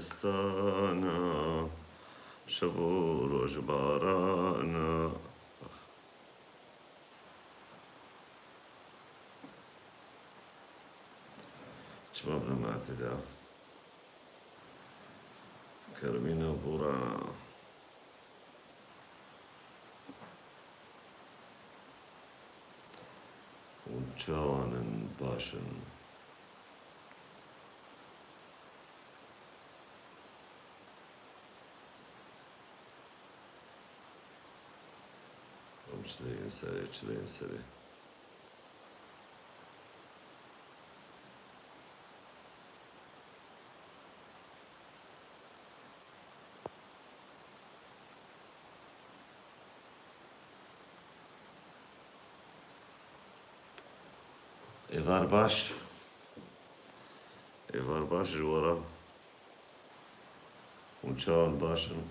دستانا شبور وجبارانا. شبابنا مع اعتداء كرمينا وبورانا. ونجاوانا باشن ومشلين سري تشلين سري. إيفار باش جورا ونشاون باشن.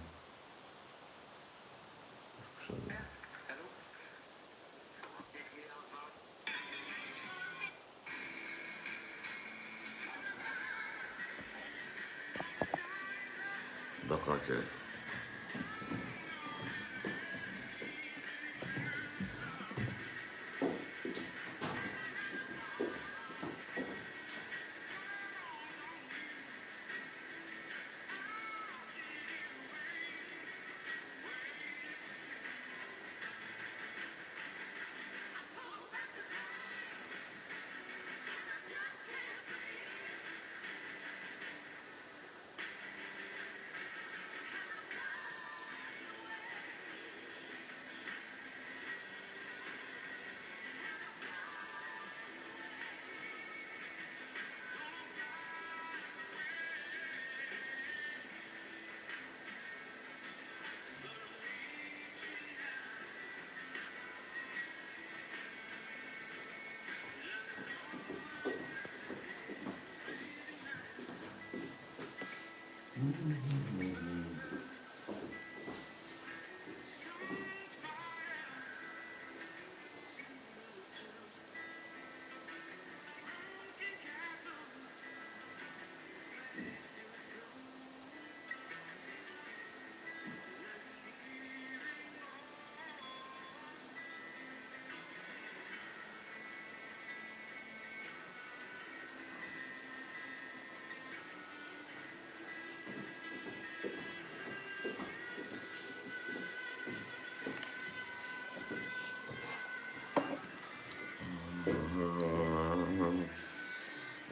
دقاقة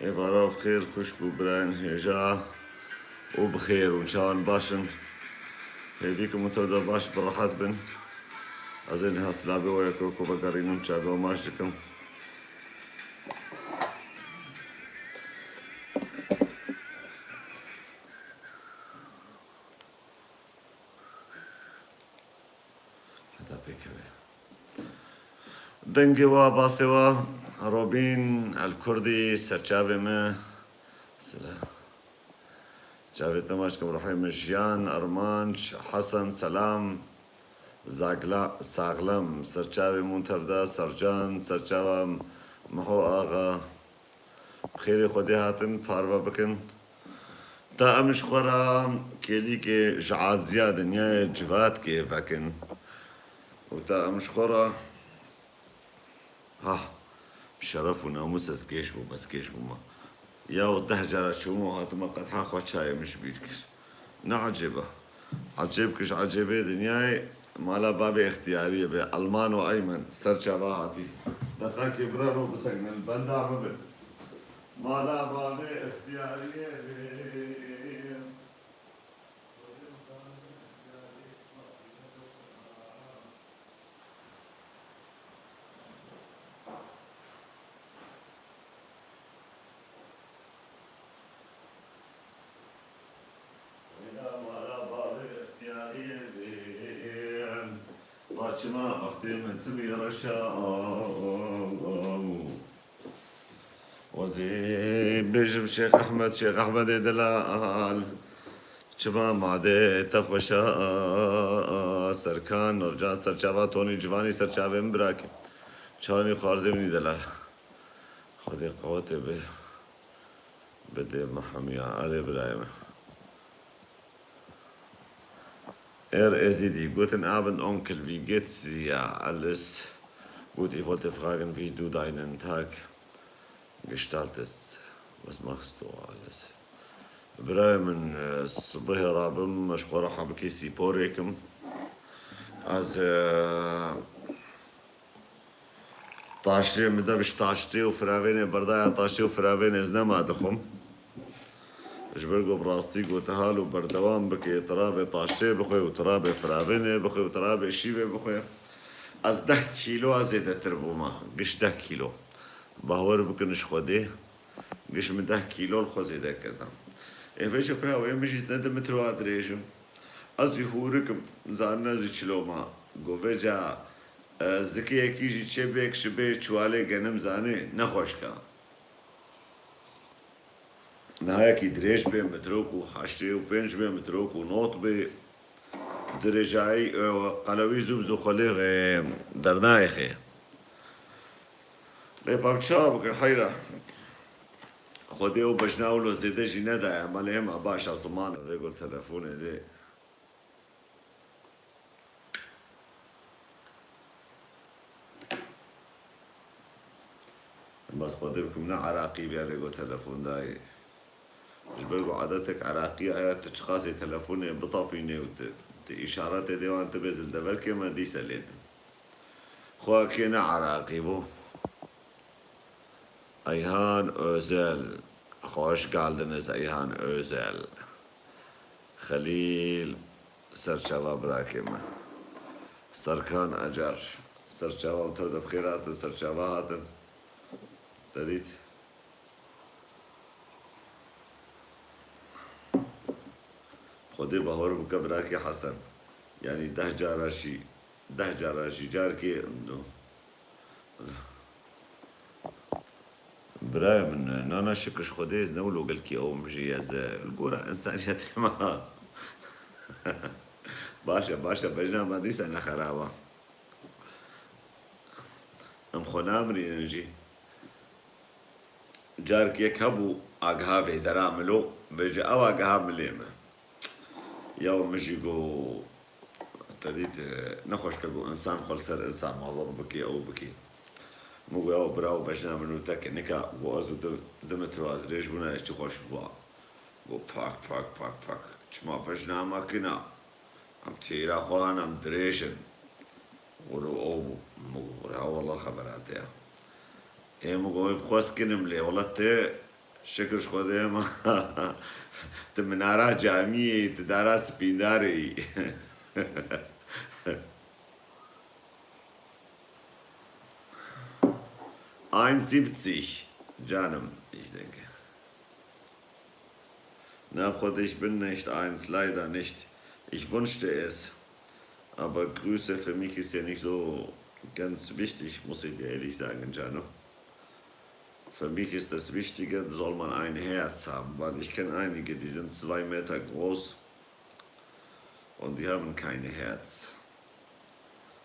إيفارا بخير خشبو براين هجا وبخير ونشاون باشن. هيفيكم متودا باش براحات بن أزين هاسلابي وياكوكو بقارينم شابي وماشكم. هذا بيكوي دنجوا باسوا روبين الكردي سرچاوي ما سلام جاوید نماشكم رحيم جيان أرمانش حسن سلام زاغلا ساغلم سرچاوي منتفدا سرجان سرچاوي محو آغا بخير خودي هاتن پاروا بكن تا امش خورا كيلي كي جعاد زياد نيا جوات كي فاكن وتا امش خورا ها بشرف وناموس از كيش بو بس كيش بو ما يا وتهجر شو هاتما قد حاخوا شاي مش بيدكش نعجبه عجبكش عجبه دنياي مالا بابي اختيارية بألمان وأيمن سرچا باهاتي دقاك برانو بسجن البندا عمبن مالا بابي اختيارية باشما أختم تبي رشا وزي بيجم شيخ أحمد دلال شما معده تخوشا سرکان نورجان سرچاوا تونی جوانی سرچاوه مبراک چانی خارزه منی دلال خودی قوت بده محمیا علی برایم Ezidi, guten Abend, Onkel, wie geht's dir? Alles gut, ich wollte fragen, wie du deinen Tag gestaltest. Was machst du alles? براي من الصبح رابم مشغول حبكي سيبوريكم از طاشتي مدبش طاشتي وفراوين بردايا طاشتي وفراوين ازنما دخم جبرقو براستي قوتهال وبردوام بكي ترابي طاشتي بخوي وترابي فراوين بخوي وترابي شيبي بخوي از 10 كيلو ازيد تربوما قش 10 كيلو باور بكنش خودي قش من 10 كيلو الخوزي ده كده فيش براوي مش ندم مترو ادريجم از يهوركم زارنا زي چلوما گووجا زکی یکیجی چه بیک شبه چواله گنم زانه نخوش که نهاية كي دريج بي متروكو حاشتي وبينج بي متروكو نوت بي درجاي قلوي زوبزو خليغ درنايخي لي بابتشا بك حيرة خوديو بجناولو زيده جي ندا عمالهم عباشا زمان يقول تلفوني دي بس خودي بكم نا عراقي بيا يقول تلفون داي جبرقو عادتك عراقية هيا تشخاصي تلفوني بطافيني إشارات دي وانت بيزل دبركي ما دي سليت خواكينا عراقي بو أيهان أوزل خوش قالدنز أيهان أوزل خليل سرچاوا براكم سركان أجر سرچاوا وتودا بخيرات سرچاوا هاتن تديت خودي بهور بكبراكي حسن يعني 10 جاراشي جاركي انه براي من نانا شكش خودي نولو قلكي او مجي القورة انسان ما باشا بجنا ما ديس انا خرابة ام خنامري نجي جارك يكهبو اقهافي دراملو بيجي او اقهاف مليمة يوم مجيقو تديت نخوش كقو انسان خلصر انسان معظم بكي او بكي مو ياو براو بجنا منو تاك نكا وازو دمترو ادريج بنا اشتي خوش بوا قو باك چما بجنا ما كنا ام تيرا خوان ام دريشن ولو او مو براو والله خبراتي ايه مو قوي بخوص كنم لي والله تي شكرش خودي ما تمنارا جامعي تدارا سبينداري 71 Janum, ich denke. Na, Bruder, ich bin nicht 1, leider nicht. Ich wünschte es. Aber Grüße für mich ist ja nicht so ganz wichtig, muss ich dir ehrlich sagen, Janum. Für mich ist das Wichtige, soll man ein Herz haben, weil ich kenne einige, die sind 2 Meter groß und die haben kein Herz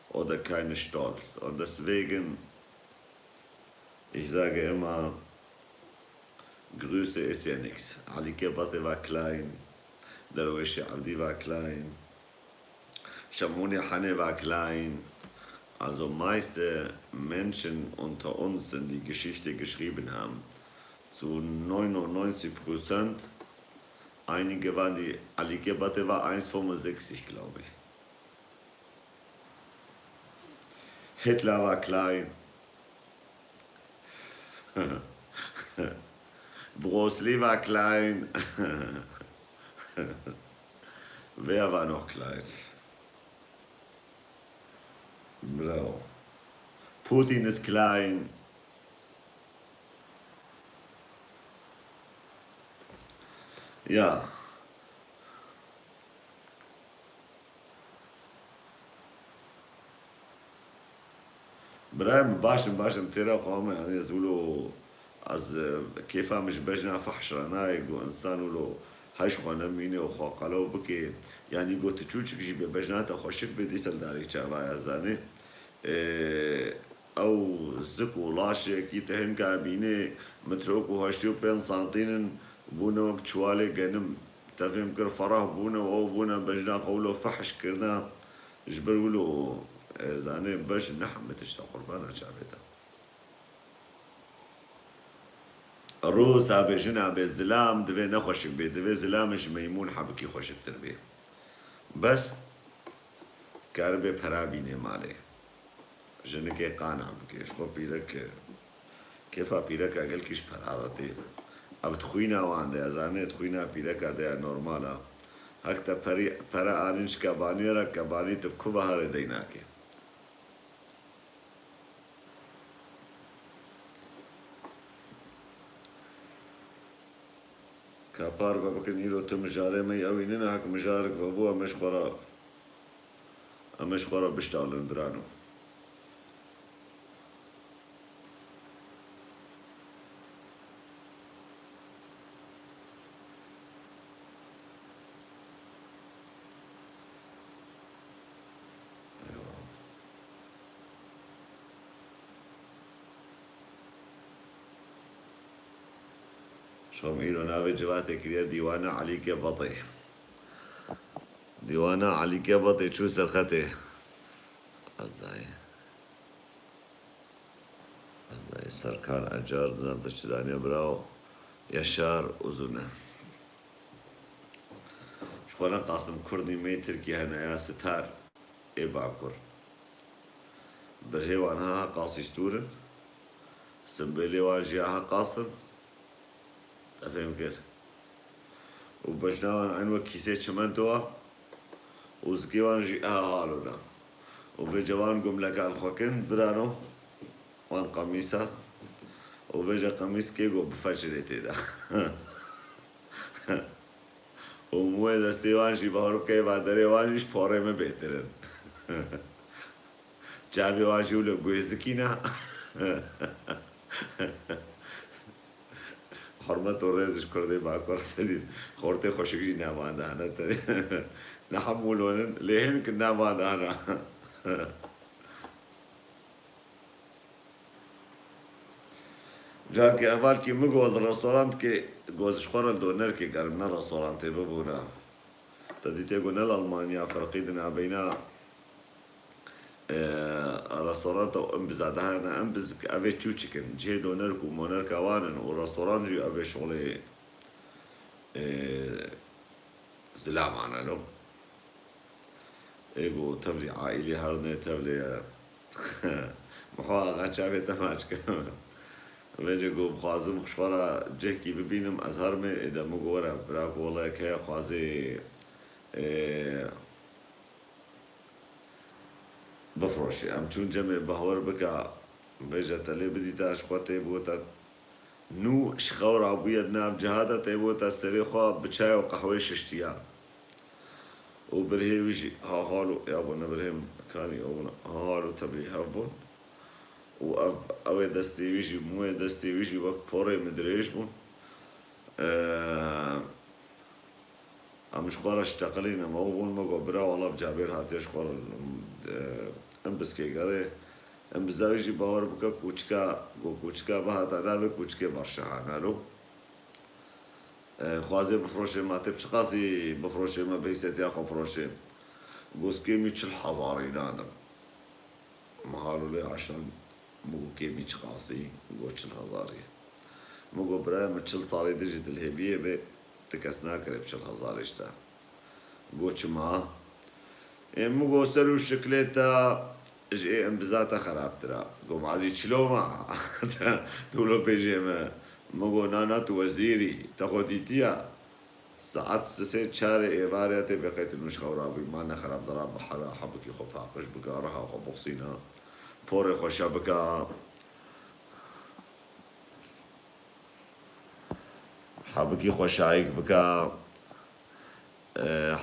oder keinen Stolz. Und deswegen, ich sage immer, Grüße ist ja nichts. Ali Kebate war klein, Darwish Abdi war klein, Shamoni Hane war klein. Also meiste Menschen unter uns, die die Geschichte geschrieben haben, zu 99%, einige waren die, Ali Kebate war 1,65, glaube ich. Hitler war klein. Bruce Lee war klein. Wer war noch klein? Blau. Putin ist klein. Ja. برايم باشم ترى قوم يعني يزولوا از كيف مش بجنا فحشرناي جو انسان ولو هاش خوانا ميني وخاقلو بكي يعني جو تشوشك جيبه بجنا تخشك بديسل داري شعبا يزاني او زكو لاشي كي تهن كابيني متروكو هاشتيو بين سانتين بونوك چوالي جنم تفهم كر فراه بونا و بونا بجنا قولو فحش كرنا جبروا له زاني باش نحم تشتا قربانا شعبتا الروس هابي جنا بالزلام دفي نخوشك بي دفي زلامش ميمون حبكي خوشك تربيه بس كاربي پرابيني مالي جنكي قانع بكيش خو بيدك كيفا بيدك اقل كيش پرارتي اب تخوينا وانده ازانه تخوينا بيدك ده نورمالا هكتا پرا آرنش كباني را كباني تبكو بهار ديناكي كابار بابكن إيرو تمجاري مي أوي نينا هك مجارك بابو أمش خورا بشتغلن برانو شوم إيرو ناوي جواتي كريا ديوانا عليك بطي ديوانا عليك بطي شو سرختي أزاي سركان أجار نظام تشتدانيا براو يشار أزونا شخونا قاسم كردي مي تركيا هنا يا ستار إي باكر برهيوانها قاسي ستورن سنبيلي واجيها قاصن تفهم كير وبجناوان عنوة كيسي چمنتوا وزكيوان جيها هالونا وبجوان قم لك الخوكن برانو وان قميصة وبجا قميص كيقو بفجرتي دا وموه دستيوان جي بهارو كي بادري وانجيش پاره में بهترن چاوي وانجي ولو گوزكينا حرمت و رزش کرده با کرده خورته خوشگی نماندانه تدی نحمولون لهن که نماندانه جان که اول که مگو از رستوران که گوزش خورل دونر که گرم نه رستوران تی ببونا تدی تیگو نل المانیا فرقیدنا بینا رستوران تو ام بزاده هنا ام بز اوه چو چکن جه دونر کو مونر کوانن و رستوران جي اوه شغل سلام عنا لو ايگو تبلي عائلي هرنه تبلي محوا غان شافي تماش كم وجه گو بخوازم خشورا جه کی ببینم از هر میں اذا مگورا براک والله که خوازي بفرشي ام چون جمع بهور بكا بيجا تلي بدي تاش خوتي بوتا نو شخور عبويد نام جهادا تيبوتا سريخوا بشاي وقهوة ششتيا وبرهي ويجي هالو يا ابو نبرهم كاني ابونا هالو تبلي هبون او دستي ويجي مو دستي ويجي وقت بوري مدريش بون امش خورا اشتغلين ما هو بون مقو برا والله بجابير هاتيش خورا ام بس كي قري ام بزاويجي باور بكا كوچكا بهاتا نابي كوچكي برشحان الو خوازي بفروشي ما تبش قاسي بفروشي ما بيستي اخو فروشي قوس كيمي تشل حضاري نادم مهارو لي عشان مو كيمي تشقاسي قوش الحضاري مو برا متشل صاري دجي الهبيه بي تكسنا كريب شل حضاري اشتا قوش ما مو سرو شكلتا جي ام بذاتا خراب ترى قوم عزي تشلو ما تقولو بيجي ما مو نانا تو وزيري تاخديتيا ساعات سسي شاري إبارياتي بقيت المش خورابي ما خراب ضرب بحرا حبكي خو فاقش بقى رها خو بقصينا فوري خو شبكة حبكي خو شايك بكا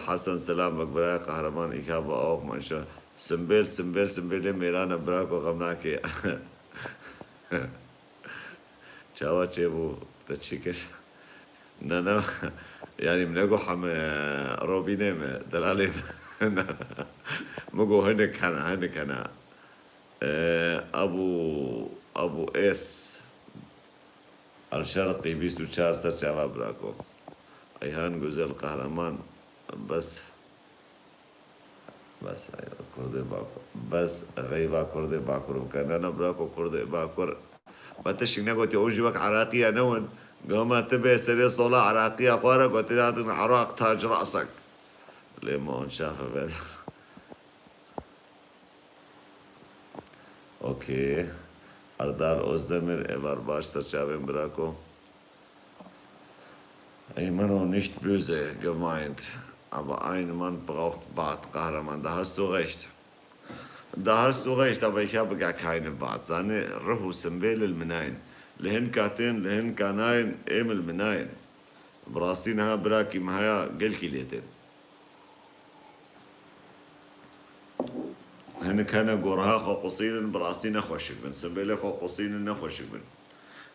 حسن سلام بكبراء قهرمان إيكابا أوق ما شاء سنبيل ميرانا براكو غمناكي چاوا چيبو تشيكش نانا يعني منقو حم روبينيم دلالي مقو هنك أنا أبو إس الشرقي بيسو شار سر شابا براكو أيهان جوزيل قهرمان بس أيوة كردي باكر بس غيبا كردي باكر وكان أنا براكو كردي باكر بتشي نقول تيجي وك عراقية نون قوما تبي سري صلاة عراقية قارك وتداتن عراق تاج رأسك ليمون شافه بعد اوكي أردال أوزدمر إبار باش سرچاوين براكو Ey Mann, nicht böse gemeint, aber ein Mann braucht Bart, Kahraman, da hast du recht. Da hast du recht, aber ich habe gar keinen Bart. Seine Ruhu Sembel المناين لهن كاتين لهن كاناين ام المناين براستينها براكي مهايا قل كيليتين هن كان قرها خو قصين براستينا خوشك بن سمبل خو قصين نخوشك بن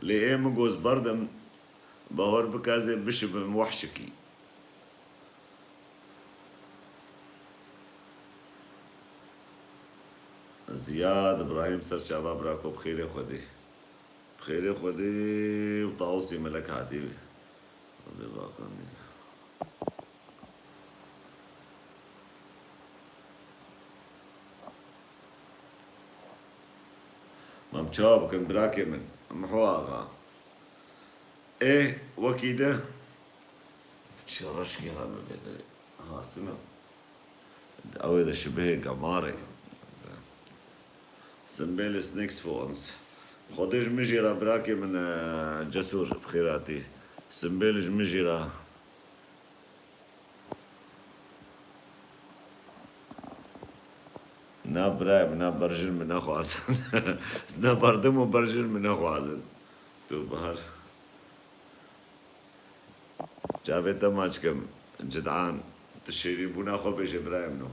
لئم جوز بردم باور بكازي بشب موحشكي زياد ابراهيم سر شباب راكو بخير خدي بخير خدي وطاوسي ملك عادي ممشوب كن براكي من محواغا ايه وكيده شرشكي هذا بدري ها سنة او اذا شبه قماري سنبيل سنيكس فونس خديج مجيرة براكي من جسور بخيراتي سنبيل مجيرة نا برايب نا برجل من اخو عزن سنا بردمو برجل من اخو عزن تو بهر جافيتا ماجكم جدعان تشيري بونا خو بيجي برايم نو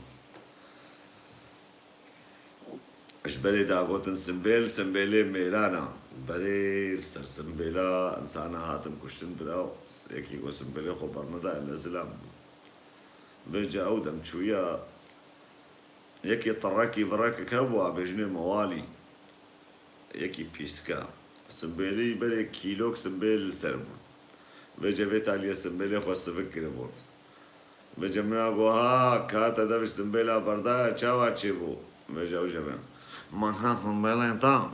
اشبالي داغوتن سنبيلي ميلانا بريل سر سنبيلا انسانا هاتن كشتن براو يكي قو سنبيلي خو برندا نزلام بيجا اودم شوية يكي طراكي براكي كبوا بجني موالي يكي بيسكا سنبيلي بري كيلوك سنبيل سرمون بيجا بيت عليا سنبيلي خو استفكر بون بيجا منا قو ها كاتا دفش سنبيلا بردا چاوا چيبو بيجا وجبان ما كان سنبيلي انتا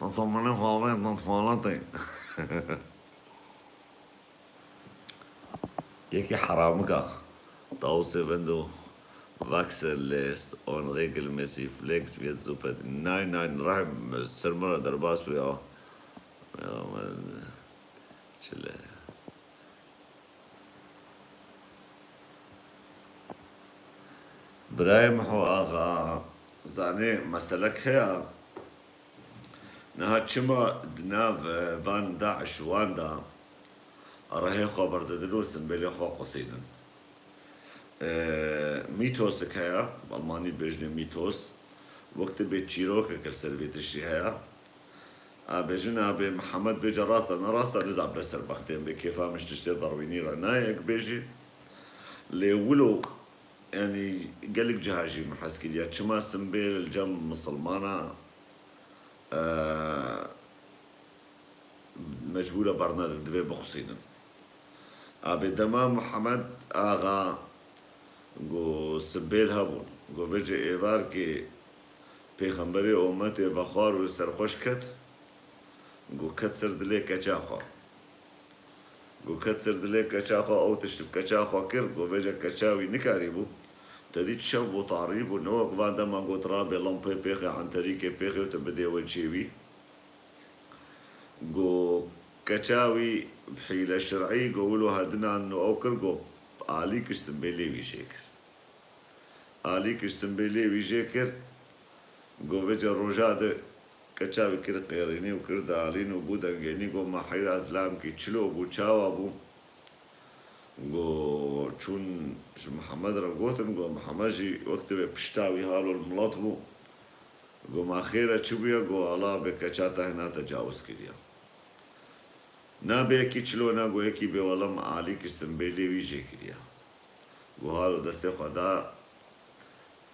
تصمني خوابي تنفولتي يكي حرامك توصي بندو Wachsellist und regelmäßig Flex wird super. Nein, Rahim, Sermona der Basri auch. Ja, man, chill. برايم هو آغا زاني مسلك هي نها تشما دناف فان داعش واندا أراهي خبر ددلوس بلي خو قصيدا ميتوسك هيا بالماني بيجني ميتوس وقت بيت شيروكا كالسربيت الشي هيا بيجنا ابي محمد بيجي راسا انا راسا نزع بلسر بختين بكيفا مش تشتي ضربيني رنايك بيجي لولو يعني قالك جهاجي محسكي ديا تشما سنبيل الجم مسلمانة مجبولة برنادق دبي بقصينا ابي دمام محمد آغا گو سبیل هبون گو بجه ایوار که پیغمبری امت بخار و سرخوش کت گو کت سر دلی کچا خواه گو کت سر دلی کچا خواه او تشتب کچا خواه کرد گو بجه کچاوی نکاری بو تدید شب و طاریب و نوک وادا ما گو ترابی لنپی پیخی عن طریق پیخی و تبدی وچیوی گو کچاوی بحیل شرعی گو ولو هدنا انو او کر گو آلی کشتن بیلی ویشیکر آلی کشتن بیلی ویشیکر گو بجا روژا ده کچاوی کر قیرینی و کرد آلین و بودنگینی گو ما حیر ازلام کی چلو بو چاوا بو گو چون محمد را گوتن گو محمد جی وقت به پشتاوی حالو الملط بو گو ما خیره چو بیا گو آلا به کچاتا هنا تجاوز کریا نا به یکی چلو نا گو یکی به ولم آلی کشتن بیلی ویجه کریا گو حالو دسته خدا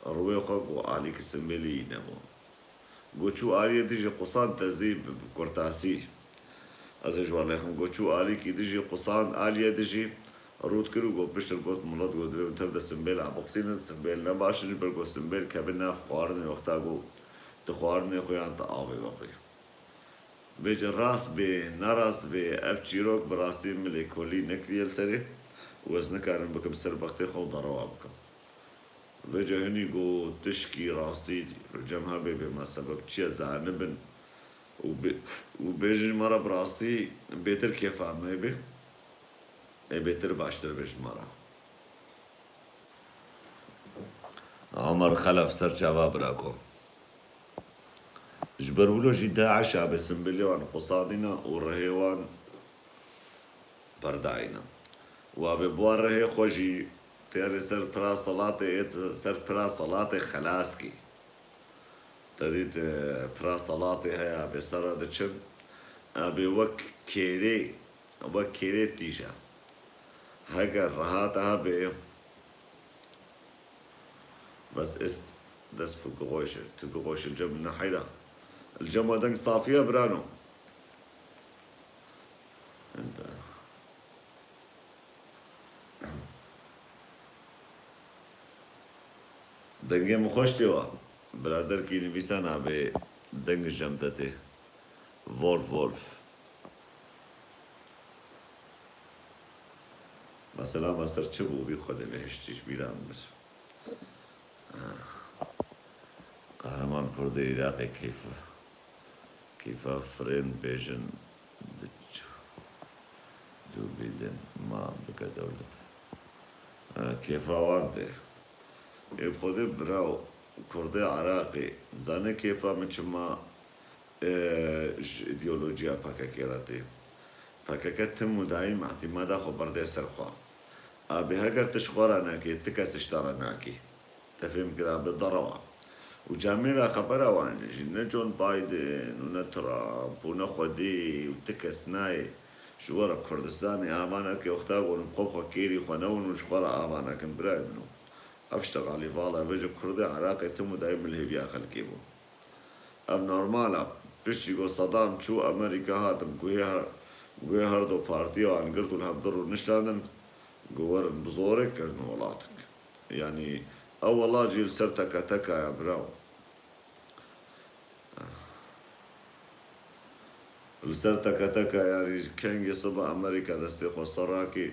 روی خو گو آلی کشتن بیلی نمو گو چو آلی دیجی قصان تزیب کرتاسی ازش والله گو چو آلی کی دیجی قصان آلی دیجی رود كرو جو بشر قوت مولد جو دوي وتبدا سنبيل عبقسين سنبيل نباش نجبر جو سنبيل كابنا في خوارني وقتا جو تخوارني خويا انت آوي بخوي بيج الراس بي نراس بي اف تشيروك براسي ملي كولي نكريل سري وزن كارن بكم سر بختي خو ضروا بكم بيجا هني جو تشكي راستي رجمها بي بما سبب تشي زعنبن وبيجي مرة براسي بيتر كيف عمي بي بيتر باشتر بيج مرة عمر خلف سر شباب راكو جبرولو جي داعش بسم بالله وان قصادنا ورهيوان بردعينا وابي بوار رهي خوجي تيري سر برا صلاة خلاسكي تديت برا صلاة هيا بسر دچم ابي وك كيري تيجا هكا رهاتها بي بس دس في تقغوش الجبل نحيلا الجموة دنك صافية برانو انت دنگه مخوشتی وا برادر کی نویسان آبه دنگ جمدته وولف مثلا مصر چه بو بی خوده بهشتیش بیرم بس قهرمان کرده عراقی كيف فرين بيجن جو بيدن ما بك دولة كيف وانده يبخده براو كردي عراقي زانه كيف مچما ايديولوجيا پاكاكيراتي پاكاكتم مدعين اعتمادا خبرده سرخوا ابي هاگر تشخوراناكي تكسشتاراناكي تفهم كرا بالضروا وجاميرا خبرها وان جون بايدن ونترامب ونخودي وتكس ناي شوارا كردستاني آمانا كي اختاقوا نبقوبخا كيري خوانون وشخورا آمانا كن براي منو افشتغ علي فالا فيجو كردي عراقي تمو دايم الهيبيا خلقيبو اب نورمالا بشي جو صدام شو امريكا هاتم قوي هردو بارتي وان قرتو الهبدرو نشتاندن قوارن بزورك كرن ولاتك يعني والله جيل سرتك تكا يا براو السرتك تكا يعني كان يصبح امريكا دستيقو الصراكي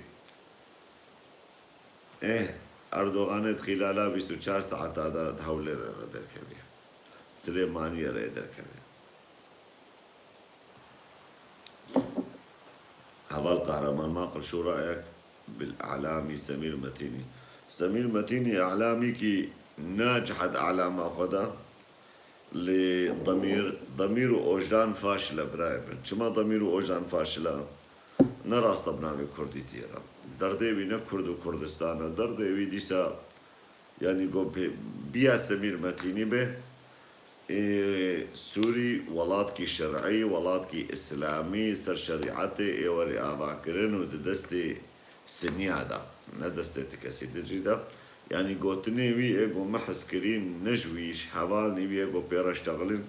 اردوغان خلالها 24 ساعة هذا تحول دركبي سليمانية رأي دركبي هذا القهرمان ما قل شو رأيك بالإعلامي سمير متيني إعلامي كي ناجحت أعلام أخذها ضمير أوجدان فاشلة برايب شما ضمير أوجدان فاشلة نراس طبنامي كردي تيرا دردوي نكرد وكردستان دردوي ديسا يعني قو بيا سمير متيني به سوري ولاتكي شرعي ولاتكي إسلامي سر شريعتي ايوري آباكرين وددستي سنيادا ندستي تكسي دجيدا يعني قوتني وي ايقو محسكرين نجويش حوالني وي ايقو بيرا اشتغلين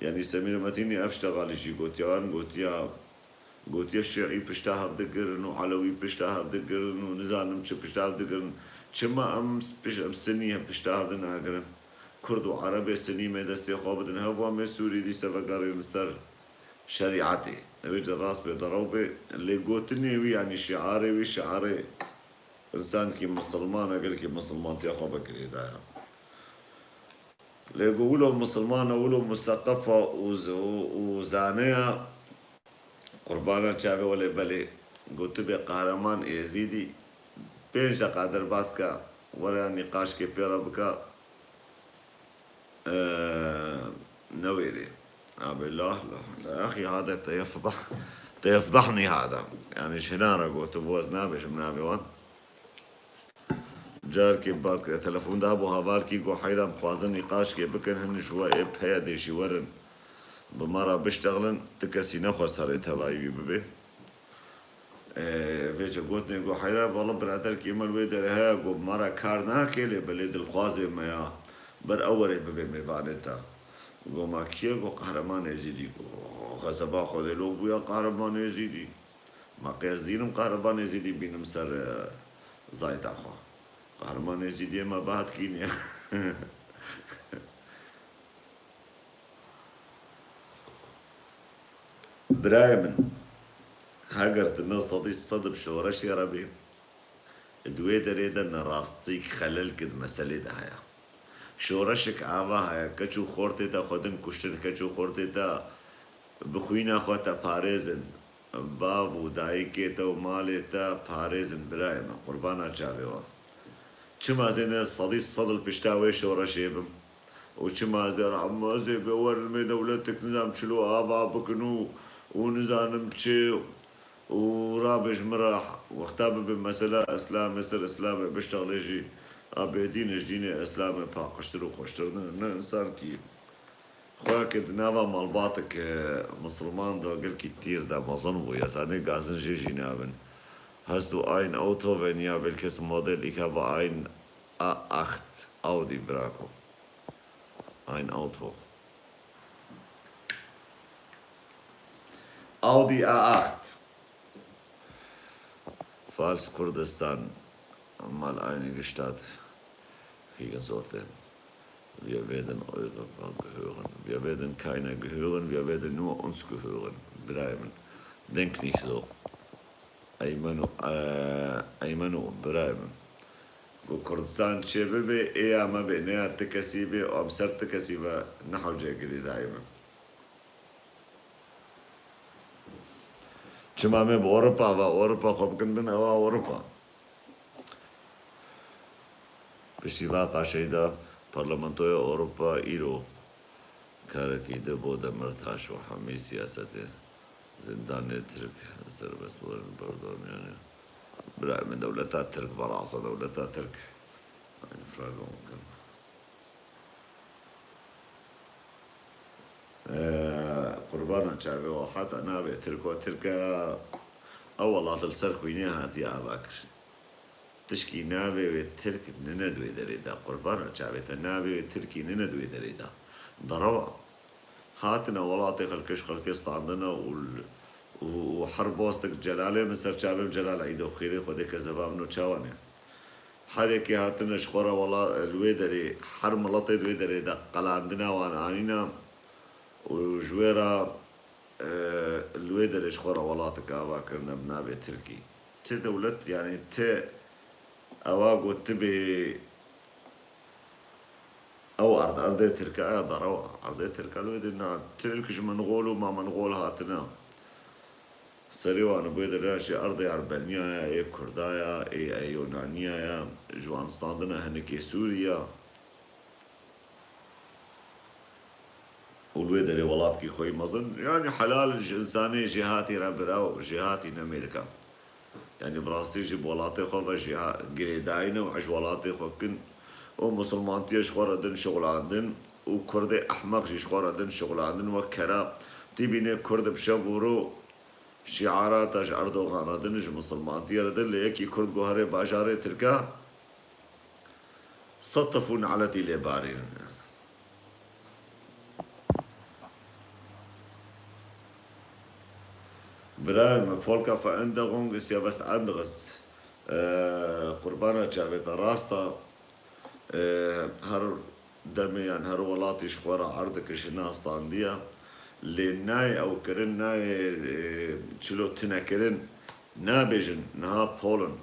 يعني سمير متيني افشتغل جي قوتيان قوتيا الشيعي بشتاها بدقرن وعلوي بشتاها بدقرن ونزانم چه بشتاها بدقرن چما امس سنيها بشتاها بدناقرن كرد وعربي سني ما دستي خوابدن هوا ما سوري دي سفقارين سر شريعتي نويج الراس بضروبي اللي قوتني وي يعني شعاري انسان كي مسلمان اقل كي مسلمان تياخو بكري دايا اللي يقولوا مسلمان اولو مثقفة وزانية قربانا شافي ولا بلي قلت بي قهرمان يزيدي بينجا قادر باسكا ولا نقاش كي بيرا بكا نويري بالله لا اخي هذا تيفضحني هذا يعني شنارة قلت بوز نابش منابي وان جار كي باك تلفون دابو هابال كي قو حيلا مخوازن نقاش كي بكن هن شوى ايه بهيا ديشي ورن بمرة بشتغلن تكسي نخوص هاري تبايبي ببي فيجا قوتني قو حيلا والله برادر كي مال ويدر هيا قو بمرة كار ناكي لي بليد الخوازي ميا بر اولي ببي ميبانتا قو ما كيه قو قهرمان يزيدي قو غزبا خودي لو بويا قهرمان يزيدي ما قيزينم قهربان يزيدي بينم سر زايد أخو قهرمان يزيدي ما بعد كينيا برايمن هاجرت الناس صدي الصدب شورش يا ربي دوي دريدا نراستيك خلل كد مسألة ده هيا شورشك آوا هيا كچو خورتي تا خودن كشتن كچو خورتي تا بخوينا خواتا پاريزن باو دايكي تا ومالي تا پاريزن برايما قربانا چاويوا چما زين صدي الصدل بشتاوي شورشي بم وچما زين عما زي بورمي دولتك نظام چلو آوا بكنو ونظام چه ورابج مراح واختاب بمسألة اسلام مثل اسلام بشتغل يجي ابي دين جديني اسلام باقشترو خوشترنا انسان كي خويا نافا مال باطك مسلمان دو قل كتير دا مظن ويا ثاني قازن جي نابن هستو ein Auto wenn ja welches Modell ich habe ein A8 Audi Braco ein Auto Audi A8 falls Kurdistan mal einige Stadt kriegen sollte. Wir werden Europa gehören. Wir werden keiner gehören, wir werden nur uns gehören. Bleiben. Denk nicht so. Aymanu bleiben. Kurdistan شبابي إيه ما بينها تكسيبي أو بسر تكسيبة نحو جاكري دائما. شما مي بأوروبا وأوروبا خبكن من هوا أوروبا. بشيفا قاشيدا برلمانتوي أوروبا إيرو كاركي دبودا مرتاش وحمي سياسته زندان ترك سربستور بردوم يعني براء من دولتات ترك براعصة دولتات ترك يعني فراغو ممكن قربانا شعبي وحتى نابي تركو تركا أول عطل سرخوينيها هاتي عباكر تشكي نابي والترك نندوي دريدا قربانا شعبي تنابي والتركي نندوي دريدا ضروا هاتنا ولاطي خلكش خلكست عندنا وحرب وسطك جلالي مصر شعبي بجلال عيدو بخيري خودي كذبا منو تشاواني حديكي هاتنا شخورا ولا الويدري حرم لطي دويدري دا قل عندنا وانا آنينا وجويرا الويدري شخورا ولاتك آوا كرنا بنابي تركي دولت يعني أواقو تبي أو أرض تركا ضروا أرض تركا الويدنا تركش منغول وما منغول هاتنا سريوان بيدر شي أرضي أربانيا إيه كردايا إيه يونانيا جوان ستاندنا هنكي سوريا والويدري ولاتكي خوي مظن يعني حلال إنساني جهاتي رابراو جهاتي أمريكا يعني براسي جيب ولاتي خو جهات قريداينا وعج ولاتي خو كن ومسلمان تيش خورا دن شغل عندن وكردي أحمق جيش خورا دن شغل عندن وكرا تبيني كرد بشغورو شعارات اج اردوغان دنج مسلمان تيار دل يكي كرد جوهري باجاري تركا صطفون على تيلي بارين براي مفولكا فاندغونغ اسيا بس اندغس قربانا جابت راستا هر دميان هر ولاتي شخورا عردك شنا اسطاندية لناي او كرن ناي تشلو تنا كرن نابجن نها بولن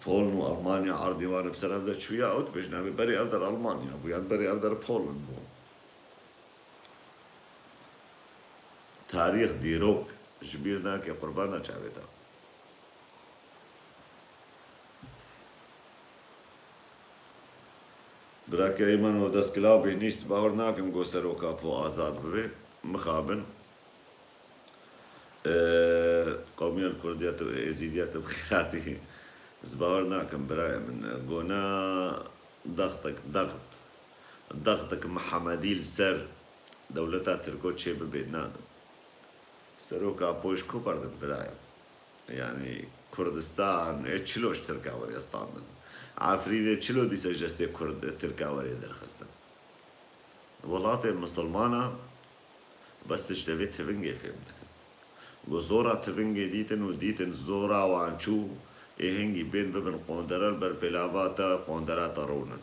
والمانيا عرضي وانا بسر افدر شوية اوت بجنا بري افدر المانيا بيان بري افدر بولن بو تاريخ ديروك جبيرنا كي قربانا شعبتا براكي ايمن ودس كلاو بينيش تباورناكم جو سروكا بو آزاد ببي مخابن قومية الكردية وإيزيدية بخيراتي زباورناكم براي من قونا ضغطك محمدي لسر دولتا تركو تشي ببينادم سروكا بوش كوبردن براي يعني كردستان اتشلوش تركا وريستاندن عفريدة چلو ديسا جستي كرد تركا وري درخستن ولاتي مسلمانا بس اجتبه تفنجي فهمتك زورا تفنجي ديتن وديتن زورا وانشو هنجي بين ببن قوندرال بر بلاواتا قوندراتا رونن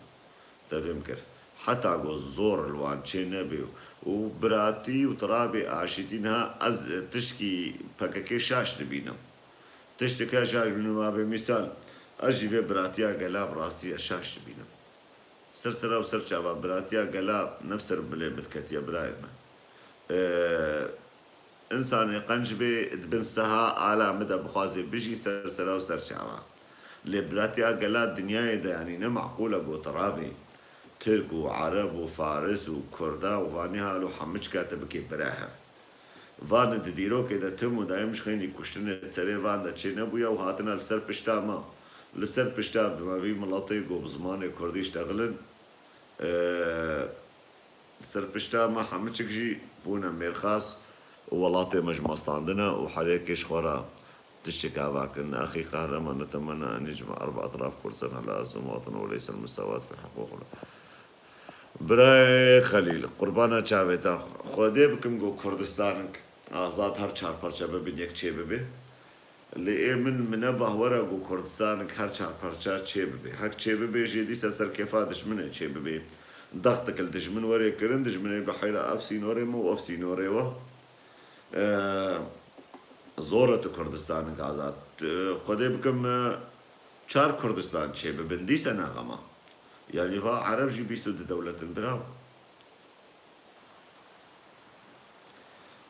تفهمكر حتى زور الوانشي نبي وبراتي وترابي عاشتينها از تشكي بكاكي شاش نبينا تشتكي شاش بنما بمثال اجي في براتيا قلاب راسي شاش نبينا سرسرا وسر شابا براتيا قلاب نفسر بلي بتكتيا برايدنا انسان قنجبي دبن سها على مدى بخوازي بيجي سرسرا وسر شابا لبراتيا قلاب دنياي ده يعني نمعقولة قو ترابي ترك وعرب وفارس وكردا وفاني هالو حمش كاتب كي براهف فان تديرو كده تمو دايم شخيني كشتن تسري فان دا تشي نبويا وهاتنا لسر بشتا ما لسر بشتا بما في ملاطيق وبزمان كردي اشتغلن لسر بشتا ما حمشك جي بونا ميرخاص وولاطي مجمع عندنا وحريك شخورا تشتكى باكن أخي قهرمان نتمنى أن يجمع 4 أطراف كل سنة على المواطن وليس المساواة في حقوقنا برای خلیل قربانا چاویتا خودی بکم گو کردستانک آزاد هر 4 پرچه ببین یک چه ببی لی من باورا گو کردستانک هر 4 پرچه چه ببی حق چه ببی جدی سر کفا دشمنه چه ببی ضغطك الدشمن وري كرن دشمن بحيرة أفسين وري مو أفسين وري و زورة كردستان آزاد خودی بکم 4 كردستان چه ببین دی سنة غما يعني ها عرب جي بيستو دي دولة براو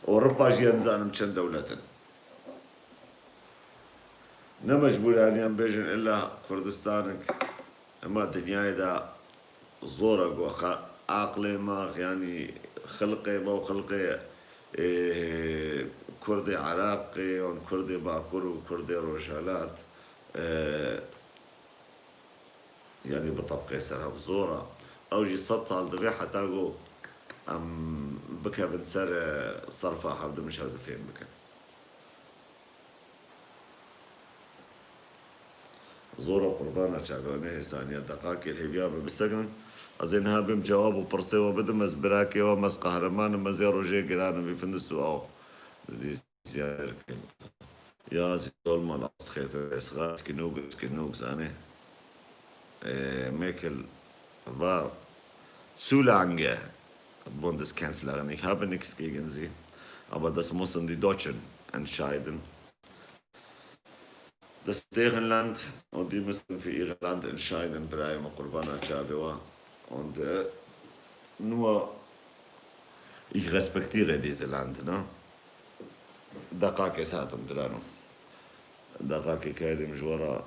أوروبا جي أنزانم چند دولة نمجبور يعني أم بيجن إلا كردستانك أما الدنيا دا زورق وعقلي ما يعني خلقي ما وخلقي كردي عراقي كردي باكور وكردي روشالات يعني بطبقي سنة بزورة أو جي 6 صال دغي حتى جو أم بكا بنسر صرفة حفظ مش هذا فين بكا زورة قربانة شعبانة ثانية دقاقي الهبيابة بالسجن أزينها بم جواب وبرسي وبدم أزبراكي ومس قهرمان مزيرو جي قران بفندسو أو دي سيار يا زول ما لاحظ خيط إسغات كنوغ زاني Mikkel war zu lange Bundeskanzlerin. Ich habe nichts gegen sie, aber das mussten die Deutschen entscheiden. Das ist deren Land und die müssen für ihr Land entscheiden. Brahim Qurbana Chabewa. Und nur ich respektiere dieses Land. Ne? دقائق ساعتهم دلانو دقائق كادي مجورة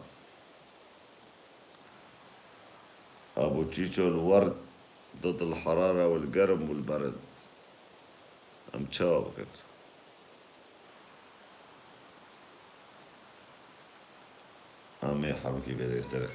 أبو تيتشو الورد ضد الحرارة والقرم والبرد أم تشاو كده أمي حمكي بيدي سرق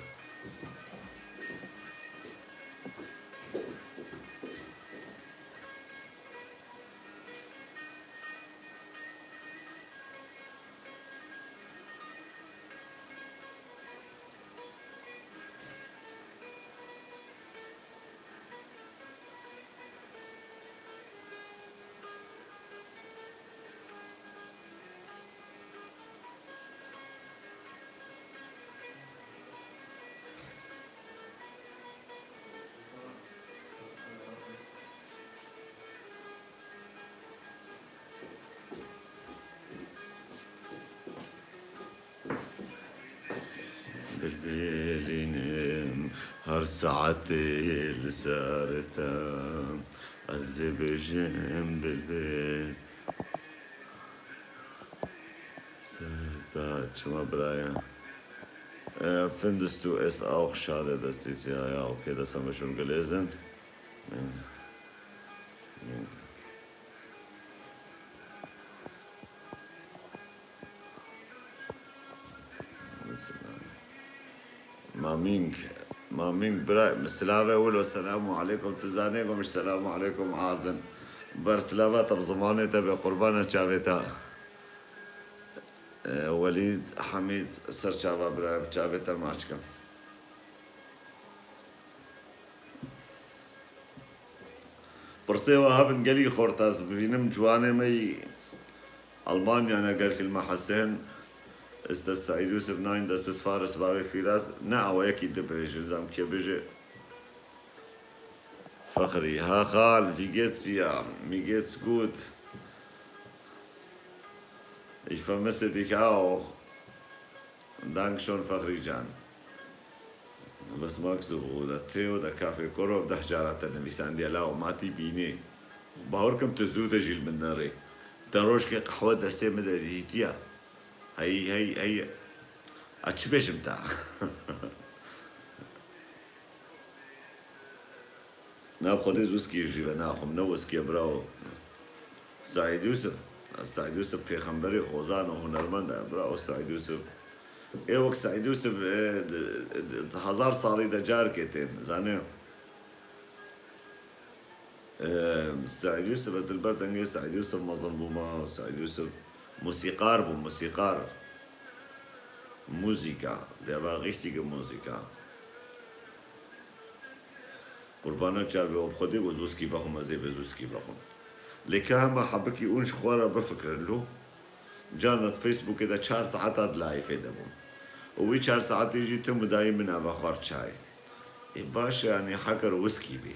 بالليل هر ساعتي لسارتا عذب جنب البيت سارتا شما برايا findest du es auch schade, dass dies ja, okay, das haben wir schon gelesen. مامينك براي مسلاوة ولو السلام عليكم تزانيكم مش السلام عليكم عازن برسلاوة طب زماني تبي قربانا شافيتا وليد حميد سر شافا براي شافيتا ماشكم برسيوا هابن قلي خورتاز ببينم جواني مي ألمانيا أنا قال كلمة حسين استاذ سعيد يوسف ناين دس فارس باري فيراز نعم وياكي دبري جزام كي بيجي فخري ها خال في جيتس يا مي جيتس جود ich vermisse dich auch Dankeschön فخري جان بس ماكسو ودا تيو دا كافي كورو ده جارات النبيسان ديالاو ماتي بيني باوركم تزود جيل من ناري دروش كي قحوة دستي مدى ديتيا هي اتشبيش متاع ناخذ ويسكي جيبا ناخذ نوسكي براو سعيد يوسف سعيد يوسف بيغمبري خوزان وهنرمند براو سعيد يوسف ايه وقت سعيد يوسف هزار صاري دجار كيتين زاني سعيد يوسف بس البرد انجي سعيد يوسف مظن بوما سعيد يوسف موسيقار بو موسيقار موسيقى der war richtige Musiker قربانا چار به خودی و دوسکی بخوام از به دوسکی بخوام لکه هم حبکی اونش خواره بفکر له جانت فيسبوك ده 4 ساعات لايف دبون وي 4 ساعات يجي تم دايما بخار شاي باشا يعني حكر ويسكي بي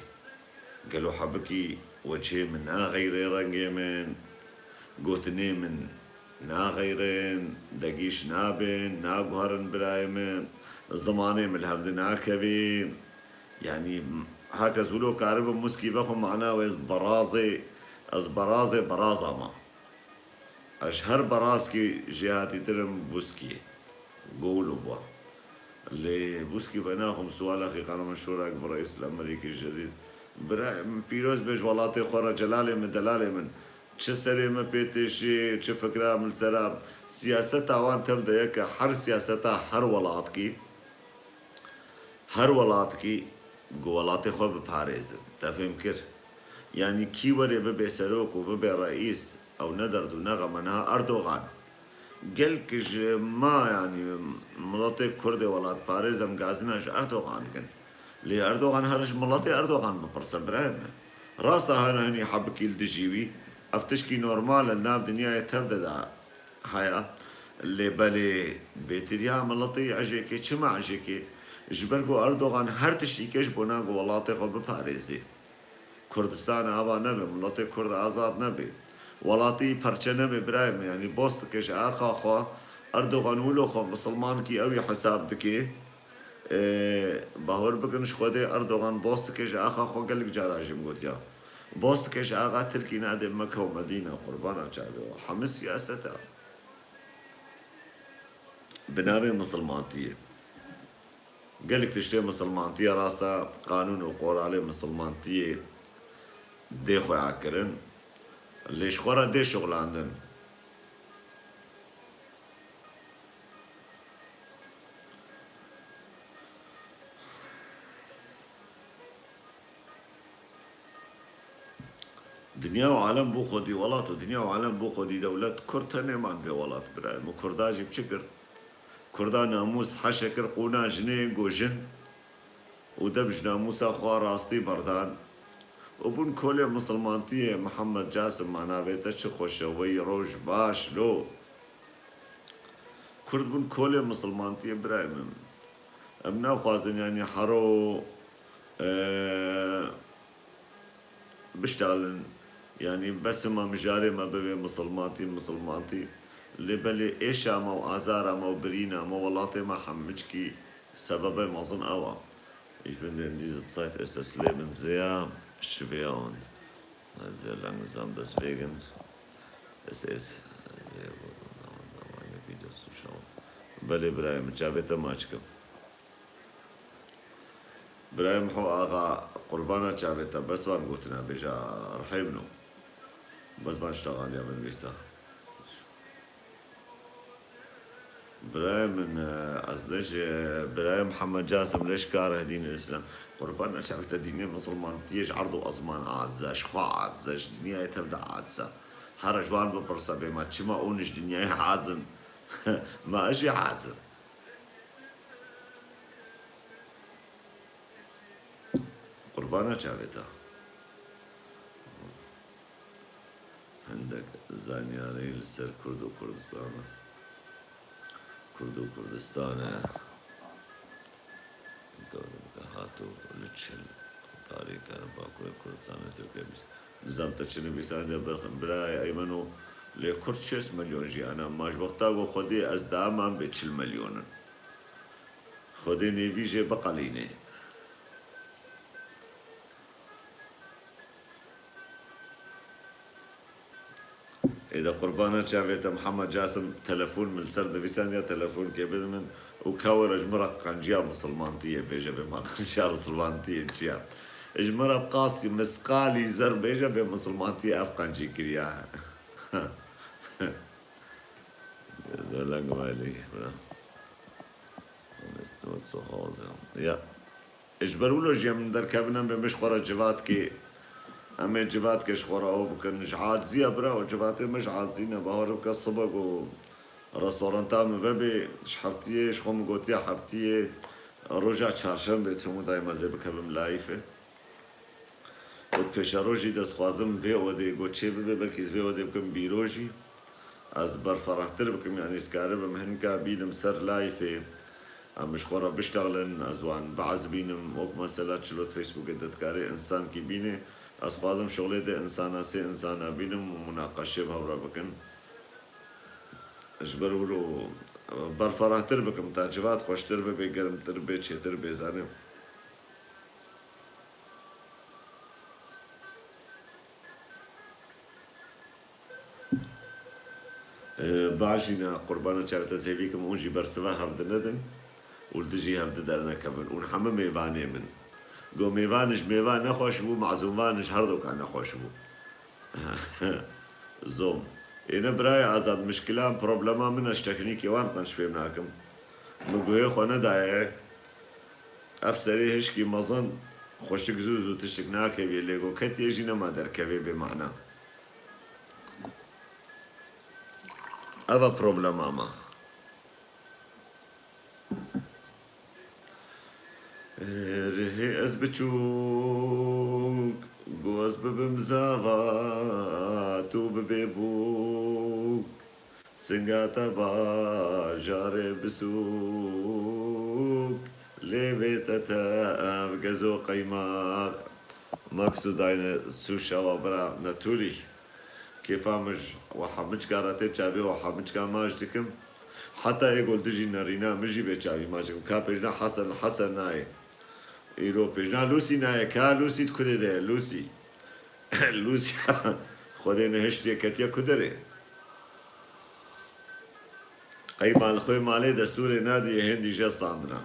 قالوا حبكي وجه من غير رنجي من قوتني من نا غيرين دقيش نابن نا قهرن برايم زماني من الهفدنا كبي يعني هكا زولو كارب مسكي بخو معنا ويز برازي از برازي برازة ما اشهر برازكي جهاتي ترم بوسكي قولوا بوا اللي بوسكي بناهم سؤال اخي قانون مشهور اكبر رئيس الامريكي الجديد بيروز بيج ولاتي خورا جلالي من دلالي من چه سری ما پیتشی چه فکره من سرا سیاست آوان تبدأ یک هر سیاست هر ولات کی گوالات خو بپاريز تفهم كر يعني كي وري ببي سروك وببي رئيس او ندرد ونغا منها اردوغان قال كج ما يعني ملاتي كرد ولات باريز ام غازناش اردوغان كن لي اردوغان هرج ملاتي اردوغان ببرس برايم راستا هني حبكي الدجيوي افتشكي نورمال الناف دنيا تبدا هيا اللي بالي بيتريا ملطي عجيكي چما عجيكي جبرگو اردوغان هر تشتی کش بنا گو ولاتی خو بپاريزي كردستان آبا نبي ملطي كرد آزاد نبي ولاتی پرچه نبي برايم يعني بوست كش آخا خو اردوغان ولو خو مسلمان كي اوي حساب دكي باور بکنش خوده اردوغان بوست كش آخا خو قلق جاراجم گوتيا بوست كش آغا تركي نادي مكة ومدينة قربانا جابي وحمس سياستها بنابي مسلمانتية قالك تشتري مسلمانتية راستا قانون وقور عليه مسلمانتية دي خوي عكرن ليش خورا دي شغل عندن دنيا وعالم بو خودي ولات ودنيا وعالم بو خودي دولت كرد نيمان بي ولات براي مو كرداجي بشكر كردا ناموس حشكر قونا جني جوجن ودبج ناموس اخوا راستي بردان وبون كل مسلمانتي محمد جاسم معنا بيتش خوشوي روج باش لو كرد بون كل مسلمانتي براي امنا خوازن يعني حرو بشتغلن يعني بس ما مجاري ما ببي مسلمانتي اللي بلي ايشا مو ازارا مو برينا مو ولاتي ما حمجكي سببه ما ظن اوا ich finde in dieser Zeit ist das Leben sehr schwer und sehr langsam deswegen es ist sehr gut meine Videos zu schauen بلي ابراهيم جابته ماچكم ابراهيم حو اغا قربانا جابته بس وان قلتنا بجا رحيبنو بس ما اشتغل يا من بيسا برايم من أصدش برايم محمد جاسم ليش كاره دين الإسلام قربان شافت دين المسلمان تيج عرضو أزمان عادزاش خوا عادزاش دنيا تبدأ عادزة هرجوان ببرصة بما تشما أونش دنيا عادزن ما أجي عادزن قربانا شافته عند عندك زانياري لسر كرد وكردستان كرد وكردستان هاتو لتشل تاريخ أنا باكل كردستان تركيا نظام تشني بيساعد براي أيمنو لكرد 6 مليون جي أنا ماش وقتا خودي أزدامم ب 40 مليون خودي نيفيجي بقاليني إذا قربانا شافت محمد جاسم تلفون من سرد بيسانيا تلفون كيبد من وكورج مرق قنجيا مسلمانتية بيجا بما قنجيا مسلمانتية جيا اجمرا بقاسي مسقالي زر بيجا بمسلمانتية أفقنجي كريا زولان قوالي نستوت صحوزة يا اجبروا له جيا من در كابنا بمشخورة جوات كي أما جوات كش خورا أو بكن عاجزية برا وجوات مش عاجزين بهار بكسبق و رستورانتا مفبي شحفتيه شخوم قوتيا حفتيه رجع چهارشنبه بتومو دايما زي بكبم لايفه وبيش روجي دست خوازم في اودي قوتشي ببي بلكيز في اودي بكم بيروجي از برفرحتر بكم يعني سكارب مهنكا بينم سر لايفه مش خورا بشتغلن ازوان بعض بينم وك مثلا شلوت فيسبوك دتكاري انسان كي بيني از خوازم شغله ده انسانا سي انسانا بينم مناقشه بهورا بكن اجبر ولو برفرحتر بكم تاجبات خوشتر ببي گرمتر بي چتر بي زانم بعشينا قربانا شارتا سيفيكم اونجي برسوا هفد ندن ولدجي هفد دارنا كمل ونحمم ميواني من قو ميوانش ميوان نخوش بو معزومانش هردو كان نخوش بو زوم إنا براي أزاد مشكلة بروبلما من اشتكنيكي وان قنش فيمناكم نقوي خونا دايك أفسري هشكي مظن خوشك زوزو تشتكناكي بيليقو كت يجينا ما دركبي بمعنى أبا بروبلما ما رهي أزبتشوك قوز ببمزاغات وببيبوك سنغاتا باجاري بسوك ليبيتا تاف قزو قيماق مقصود عين سوشا وبرا ناتوري كيفامج وحمج كاراتي تشابي وحمج كاماج تكم حتى يقول تجي نارينا مجي بيتشابي ماجكم كابجنا حسن ناي إيرو بيجنا لوسي ناي كا لوسي تكده ده لوسي لوسي خودي نهشتي كتيا كدري قيمة الخوي مالي دستور نادي هندي جست عندنا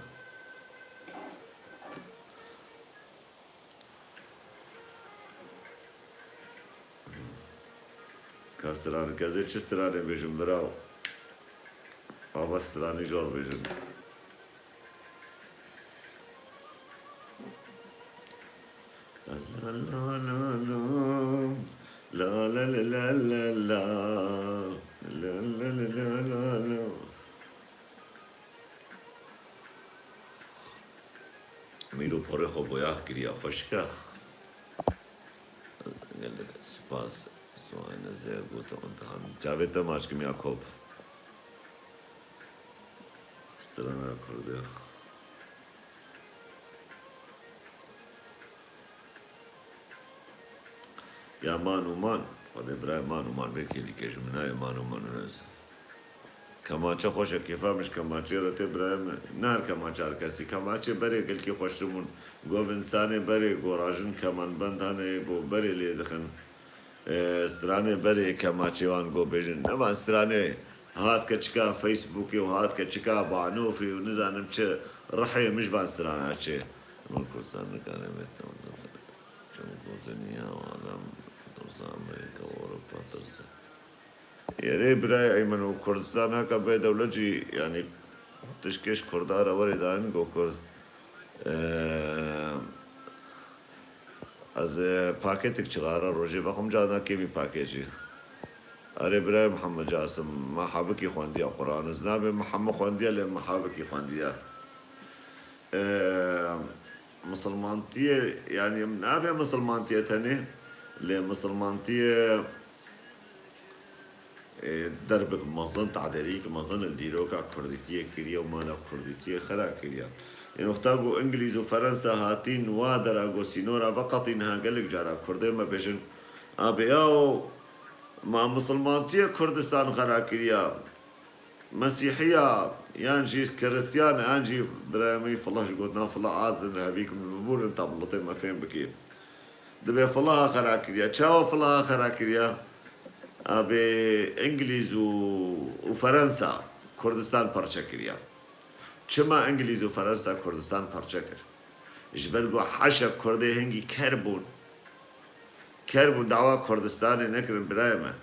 كاستران كذا چستراني بيجم براو أبستراني جور بيجم لا لا لا لا لا لا لا لا لا لا لا لا لا لا ميرو پره خو بویاه کریا خوشکا گله سپاس سوائن زیر گوتا انتهان جاوید دماج کم یاکوب استرانا کرده يا مانو مان خود ابراهيم مانو مان بكي اللي كجمناي مانو مان هز كماچه خوشه كيفا مش كماچه رت ابراهيم نار كماچه كسي كماچه بري قال كي خوشمون گو انسان بري گوراجن كمان بندانه گو بري لي دخن استرانه بري كماچه وان گو بيجن نما استرانه هات كچكا فيسبوك وهات كچكا بانوفي ونزانم چه رحي مش بان استرانه چه من كرسان كان متون چون دنيا وعالم درس امريكا واوروبا درس يري براي ايمن وكردستان هكا بي دولجي يعني تشكيش كردار وردان گو كرد از پاکتك چغارا روجي وقم جانا كيمي پاكيجي اري براي محمد جاسم ما حابكي خوانديا قرآن زناب محمد خوانديا لما حابكي خوانديا مسلمانتية يعني نابع مسلمانتية تاني لمسلمانتية دربك مظن تعدريك مظن الديروكا كرديتية كريا ومانا كرديتية خلا كريا يعني وقتاقو انجليز وفرنسا هاتين وادراغو سينورا فقطين ها قالك جارا كردين ما بيشن ابياو ما مسلمانتية كردستان خلا كريا مسيحية يانجي كريستيان يانجي برامي فلاش قلنا فلا عازن هبيك من ببور انت بلطين ما فين بكير دبي فلاها خلا كريا تشاو فلاها خلا كريا ابي انجليز وفرنسا كردستان پارچه کریه چما انگلیز و فرانسا کردستان پارچه کرد جبرگو حاشا کرده هنگی کربون دعوا کردستان نکرن برای من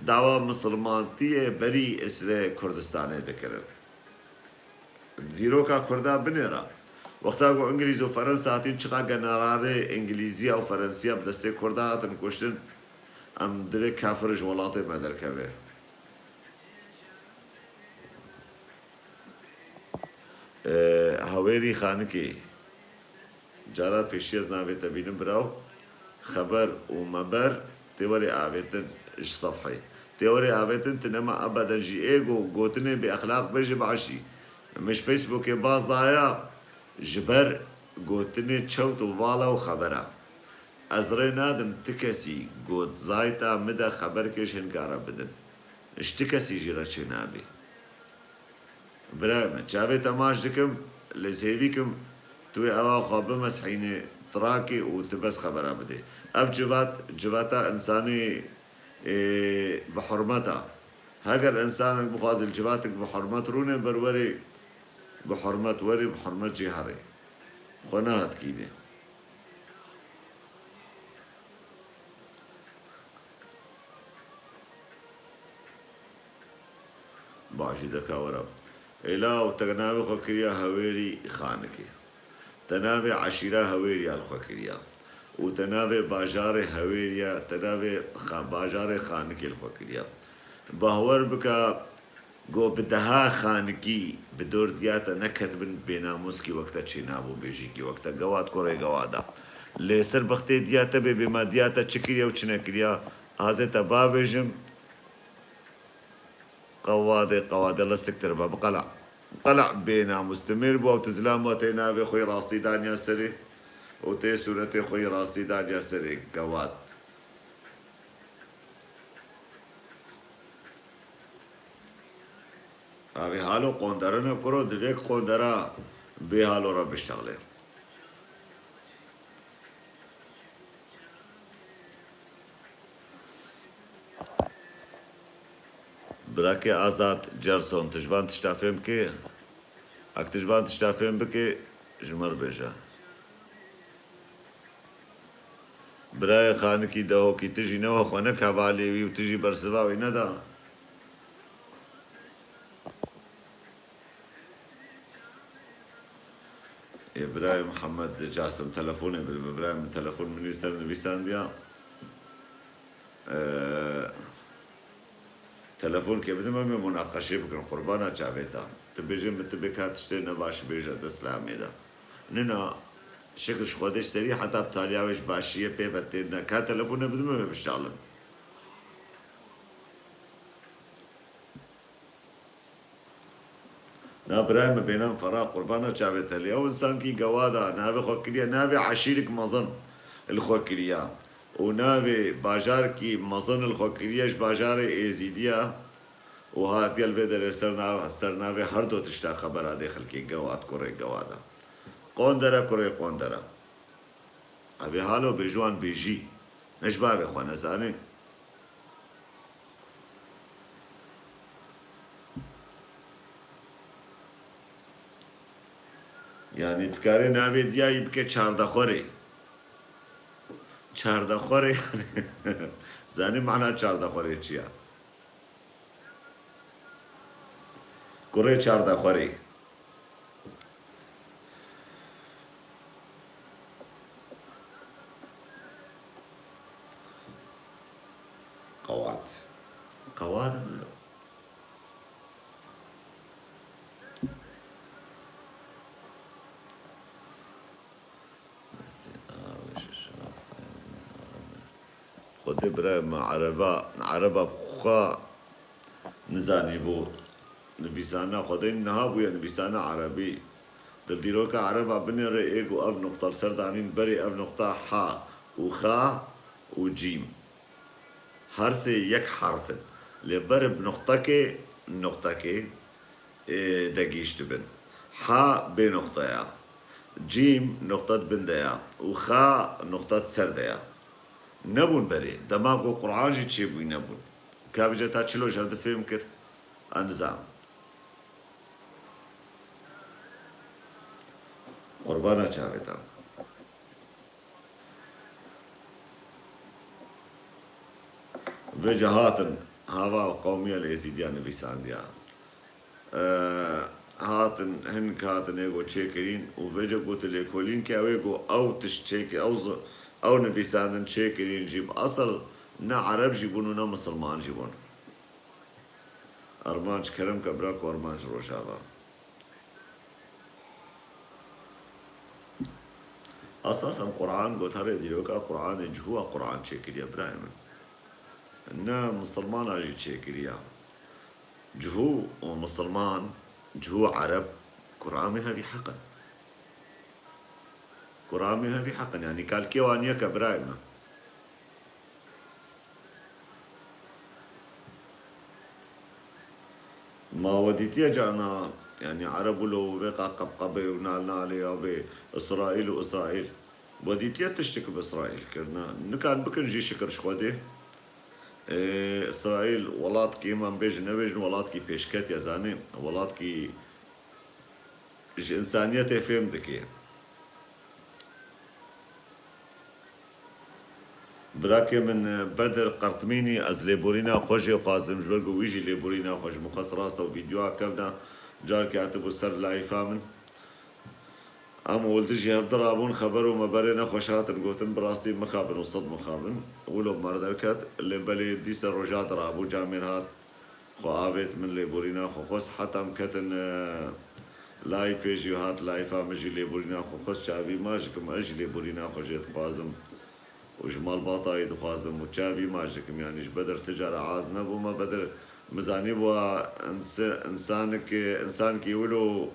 دعوا مسلمانتی بری اسر کردستان دکرن دیروکا کرده بنیرا وقتا گو انگلیز و فرانسا هاتین چقا گناراره انگلیزی و فرانسیا بدسته کرده هاتن کشتن ام دوی کافرش ولاته مدر که هاویری خانکی جارا پیشی از ناوی تبینم براو خبر و مبر تیوری آویتن اش صفحی تیوری آویتن تنما ابدا جی ایگو گوتنه بی اخلاق بجی بعشی مش فیسبوک باز ضایا جبر گوتنه چوت و والا و خبره از رای نادم تکسی گوت زایتا مده خبر کش هنگارا بدن اش تکسی جیرا چه نابی برای من چاوی تماش دکم لزهیویکم توی اوا خواب مسحینه تراکی و تبس خبره بده اف جواتا انسانی بحرمتا هاگر انسانك بخاز جواتك بحرمت رونه بروري بحرمت وري بحرمت جهاري خنات كيده باشي دكا ورا إلا وتناوي خوكريا هويري خانكي تناوي عشيرة هويريا الخوكريا وتناوي باجار هويريا تناوي باجار خانكي الخوكريا باور بكا گو بدها خانگی بدور دیاتا نکت بن بیناموس کی وقتا چینابو بیجی کی وقتا گواد کوره گوادا لیسر بختی دیاتا بی بیما دیاتا چکریا و چنکریا آزتا باویجم قواد الله سكتر باب قلع بينا مستمر بو تزلام وتينا بخوي راستي دانيا سري وتي سورتي خوي راستي دانيا سري قواد ابي حالو قندرنا كرو ديك قندرا بحالو رب اشتغله براكي آزاد جرسون تجوان تشتافهم كي اك تجوان تشتافهم بكي جمر بيجا براي خانكي دهو كي تجي نوه خونك حوالي وتجي برسواوي ندا إبراهيم محمد جاسم تلفوني إبراهيم تلفون من يسر بيسانديا تلفون كي بدنا ما مناقشة بكن قربانا جافيتا تبيجي متبكات تشتري باش بيجا دسلامي دا ننا شكل شخودش سري حتى بتالياوش باشية بيفتنا كا تلفون بدنا ما بيشتغلن نا برايم بينام فراغ قربانا جافيتا اليوم انسان كي قوادا نافي خوكريا نافي عشيرك مظن الخوكريا ونافي باجار كي مظن الخوكرياش باجار ايزيديا وهاتي الفيدر سرناوي هر دو تشتا خبر داخل كي قواد كوري قوادا قوندرا كوري قوندرا ابي حالو بجوان بيجي نشبه بخوانا زاني يعني تكاري نافي ديا يبكي چارده خوره زاني معنى چارده خوره چيا كوري چارده خوره قواد خود برای ما عربا بخوا نزاني بو نبيسانا خدين نهاب ويا نبيسانا عربي دلديروكا عربا بنر ايج واب نقطة السردانين بري اب نقطة حاء وخاء وجيم هرسي يك حرف لبرب نقطة كي دقيش تبن حاء بنقطة يا جيم نقطة بنديا وخاء نقطة سرديا نبون بري دماغو قرآن جي تشيبوي نبون كابجة تاتشلو جرد فهم كر انزام قربانا چاوتا وجهاتن هوا قومية الإيزيديا نبيسان ديا هاتن هنك هاتن ايغو تشيكرين وفيجا قوت اليكولين كاويغو او تشتيك او نبيسان تشيكرين جيب اصل نا عرب جيبون ونا مسلمان جيبون ارمانج كلام كبراك وارمانج روشابا اساسا قرآن قوت هاري ديروكا قرآن جهوا قرآن تشيكريا برايم نا مسلمان اجي تشيكريا جهو ومسلمان جهو عرب قرآن هذه حقا قرآن هذه حقا يعني قال كيوانيا كبرايم ما وديتي جانا يعني عرب لو وقع قبقبة ونالنا عليها بإسرائيل وإسرائيل وديتي تشتكي بإسرائيل كنا نكان بكن جي شكر شخودي إسرائيل ولات كي من بيج نبيج ولات كي بيشكت يا زاني ولات كي إنسانية فهم دكي براكي من بدر قرطميني از ليبورينا خوشي وقازم جبرقو ويجي ليبورينا خوش مقص راستا وفيديوها كبنا جار كاتبو سر لايفا من اما ولدجي هفدرابون خبرو مبارينا خوشاتن قوتن براسي مخابن وصد مخابن ولو مردركت اللي بلي ديس الرجاء درابو جامين هات خو آبت من ليبورينا خو خوش حتى مكتن لايف فيديوهات لايفا مجي ليبورينا خو خوش شعبي ماجكم اجي ليبورينا خو جيت خوازم وجمال باطاي دخوازم وتشافي ماجكم يعني ايش بدر تجارة عاز نبو ما بدر مزاني بوا انسانك يولو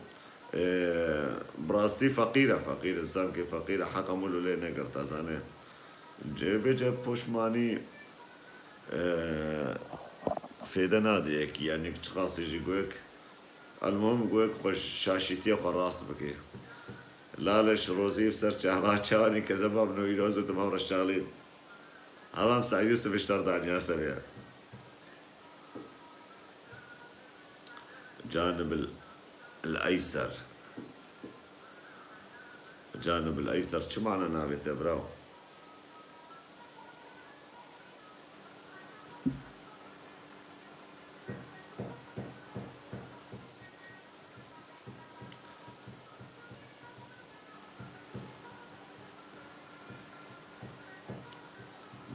براستي فقير انسان كي فقيرة حقا مولو لي نقر تازاني جيبي جيب بوشماني فيدا نادي اكي يعني تشخاص يجي قويك المهم قويك خوش شاشيتي وخراس بكي لالش روزي سر شهبات شاني كذا منو يروزو تمام الشغالين امام سعيد يوسف اشترط عن ياسر يعني جانب الايسر الجانب الايسر شو معنى نابته براو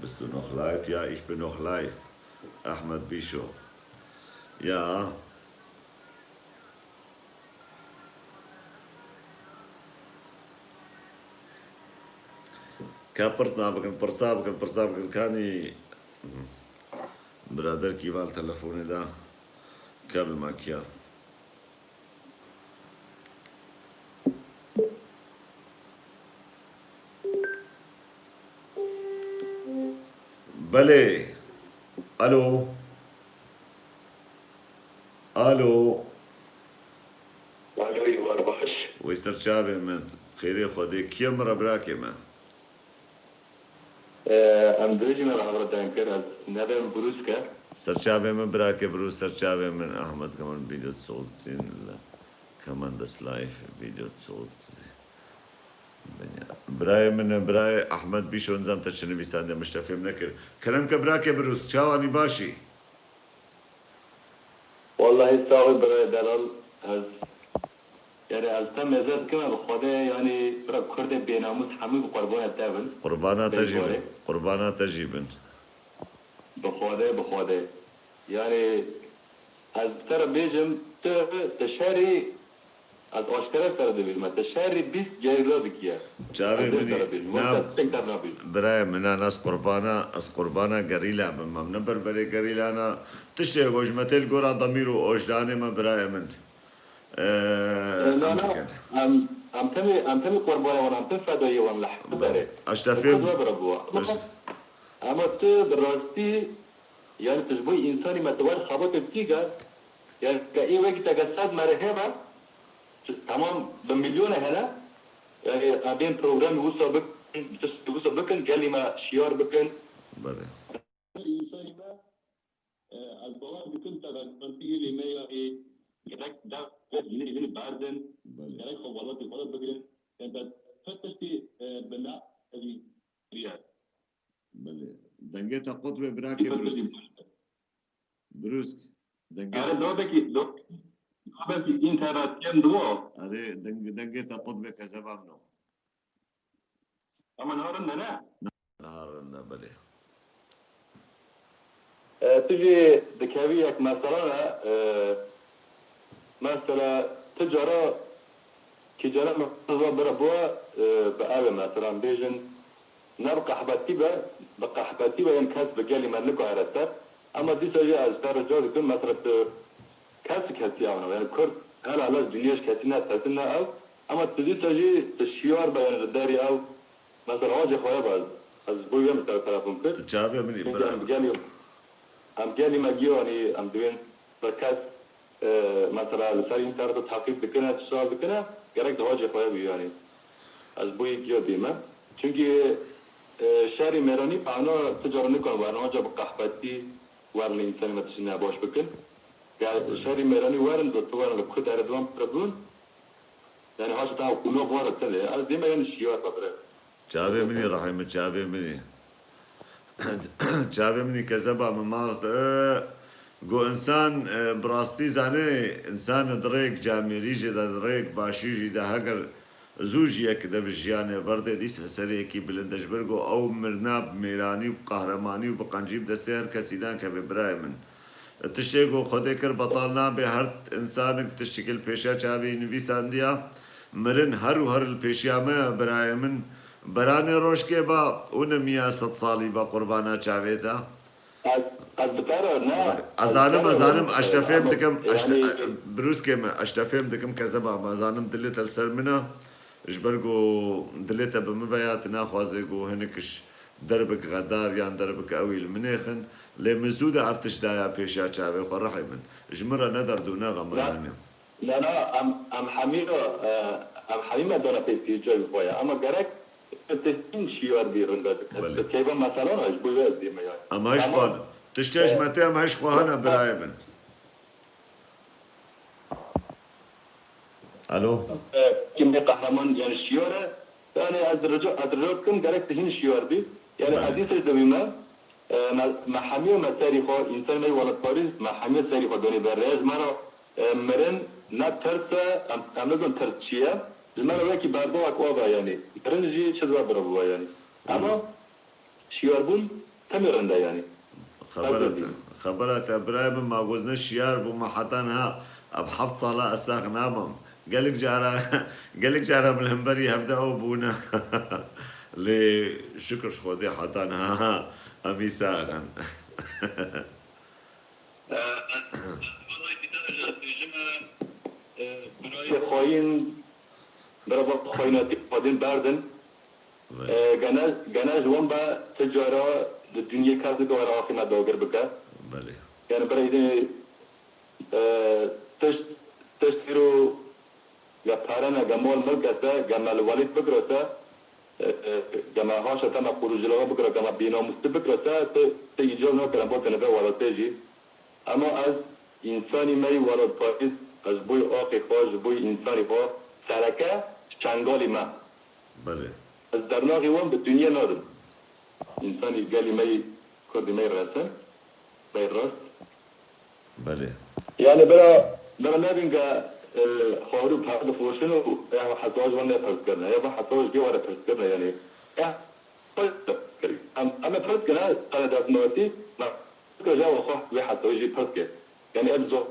Bist du noch live? Ja, ich bin noch live. Ahmed Bischof. Ja. परसाबकन كاني برادر की वाल टेलीफोन دا قبل ما كيا بلي الو يوار بخش ويسر شابه من خيري خودي كيم ربراكي ما ام دوجي من خبرت دايم كده نبي بروسكا سرچاوه من براكي بروس سرچاوه من احمد كمان فيديو تصوغتين كمان دس لايف فيديو تصوغتين براي احمد بيشو نظام تشني بيساند مش تفهم نكر كلام كبراكي بروس شاواني باشي والله يستوعب براي دلال از يعني از تم ازاد كما بخوده يعني برا كرده بيناموس حمي بقربان التابن قربانا تجيبن بخوده يعني از ترى بيجم تشاري از آشکار سر دوید مثلا شهر 20 گریلا بکیه جاوی منی ناب نبید برای منا ناس قربانا گریلا من نبر برای گریلا نا تشتی گوش متل گورا ضمیر و اوجدانی ما برای من لا لا ام تمي قربانه وانا ام تفدايه وانا لحق بره اشتفهم اما تو براستي يعني تجبوي انساني ما توار خبط بتيجا يعني كاي وقت تجسد مرهبه تمام بمليون هنا يعني ابين بروجرام يوصل بك يوصل بكن قال لي ما شيار بكن بله انساني ما البواب بكن تغطيه لي ما يعني كذاك ده اللي بعدين كذاك خبرات الغلط بكن انت فتشتي بلا هذه ريال بله دنگتا قطب براكي بروسك أنا دنگتا دوبك إنترنت كم دوا اره دنگتا قطب كذبا منو أما نهارنا لا نهارنا بله تجي ذكاويك مثلا تجارة كجارة مقصودة بربوا بقابل مثلا بيجن نبقى حباتيبة بقى حباتيبة ينكاس بقالي مالكو عرسات أما دي سجي أزدار الجوز يكون مثلا كاس كاسي أونا يعني كرد هل علاج دنياش كاسينا تاسينا أو أما تجي سجي تشيار بيان الداري أو مثلا واجه خويا بعض از بوي هم تلفون كرد تجابي من إبراهيم أم قالي ما جيو يعني أم دوين بركاس مثلا لساري انترنت تحقيق بكنا تشتغل بكنا قالك دواجه خويا بيو يعني از بوي جيو ديما چونكي شهر ميراني بانا تجارة نكون وانا جا بقحبتي وارن الإنسان ما تشينا باش بكن شهر ميراني وارن دوتو وارن لكود أردوان بربون يعني هاش تاو كنو بوارد تلي أز ديما يعني شيوات بطرق جابي مني رحمة جابي مني جابي مني كذبا من ماغت قو إنسان براستي زاني إنسان دريك جاميري جدا دريك باشي جدا هقر زوجيك ده بجيانه برده ديس سريكي بلندش برگو او مرناب ميراني وقهرماني وبقنجيب دستير كسيدان كببراي من تشيگو خده کر بطالنا به هر انسانك تشكل پیشا چاوي نویسان دیا مرن هر و هر الپیشیا ما برای من برانه روش که با اون میا 100 سالی با قربانا چاوي دا ازانم اشتفهم دكم بروس كم اشتفهم دكم كذبا ازانم دلت السر منا جبرگو دلتا بمبيات ناخوازي جو هنكش دربك غدار يعني دربك اويل منيخن لمزودة عفتش دايا بيشا چاوي خرحي من جمرة ندر دونا غمراني لا لا ام حميمة دونا بيتي جوي خويا اما قرك تستين شيوار بيرون دادك كيبا مثلا اجبوي ويز ديما يعني اما هش خوان تشتاش متى ما هش خوهنا برايبن الو كم قهرمان يعني شيوره يعني ادرجوكم قالك تهين شيوار بي يعني حديث دويما محامي مساري خو انسان مي ولا باريس محامي ساري خو دوني برز مرا مرن نا ترسا ام نقول ترشيه المرا وكي باربو اكوا يعني ترنجي شذوا بربو يعني اما شيوار بون تمرندا يعني خبرت ابراهيم ما وزن شيار بما حطنها بحفظ صلاة الساق نامم قالك جارة من الهمبري هفدأوا بونا لشكر شخوضي حطنها أمي ساغن خوين بربط خويناتي قادين باردن جناز ومبا تجارة الدنيا كازد وراء آخنا دوغر بكا بله يعني برای تشترو یا پارنا گمال ملک است گمال ولید بکرده گما هاش تام خروجلوا بکره گما بینا مستبکرده ت ایجاب نکردن با تنبه ولاتجی اما از انسانی می ولاد پاییز از بوی آقی خواج بوی انسانی خواج سرکه چنگالی ما بله از درناقی وام به دنیا نادم انسانی گلی می کردی می رسن می راست بله يعني برا نبينجا خارو بعد فوشنو يعني حتواج وانا فرسكرنا يا حتواج دي وانا فرسكرنا يعني أما فرسكرنا أنا دفنوتي ما كجا وخح بحتواج دي فرسكر يعني أبزو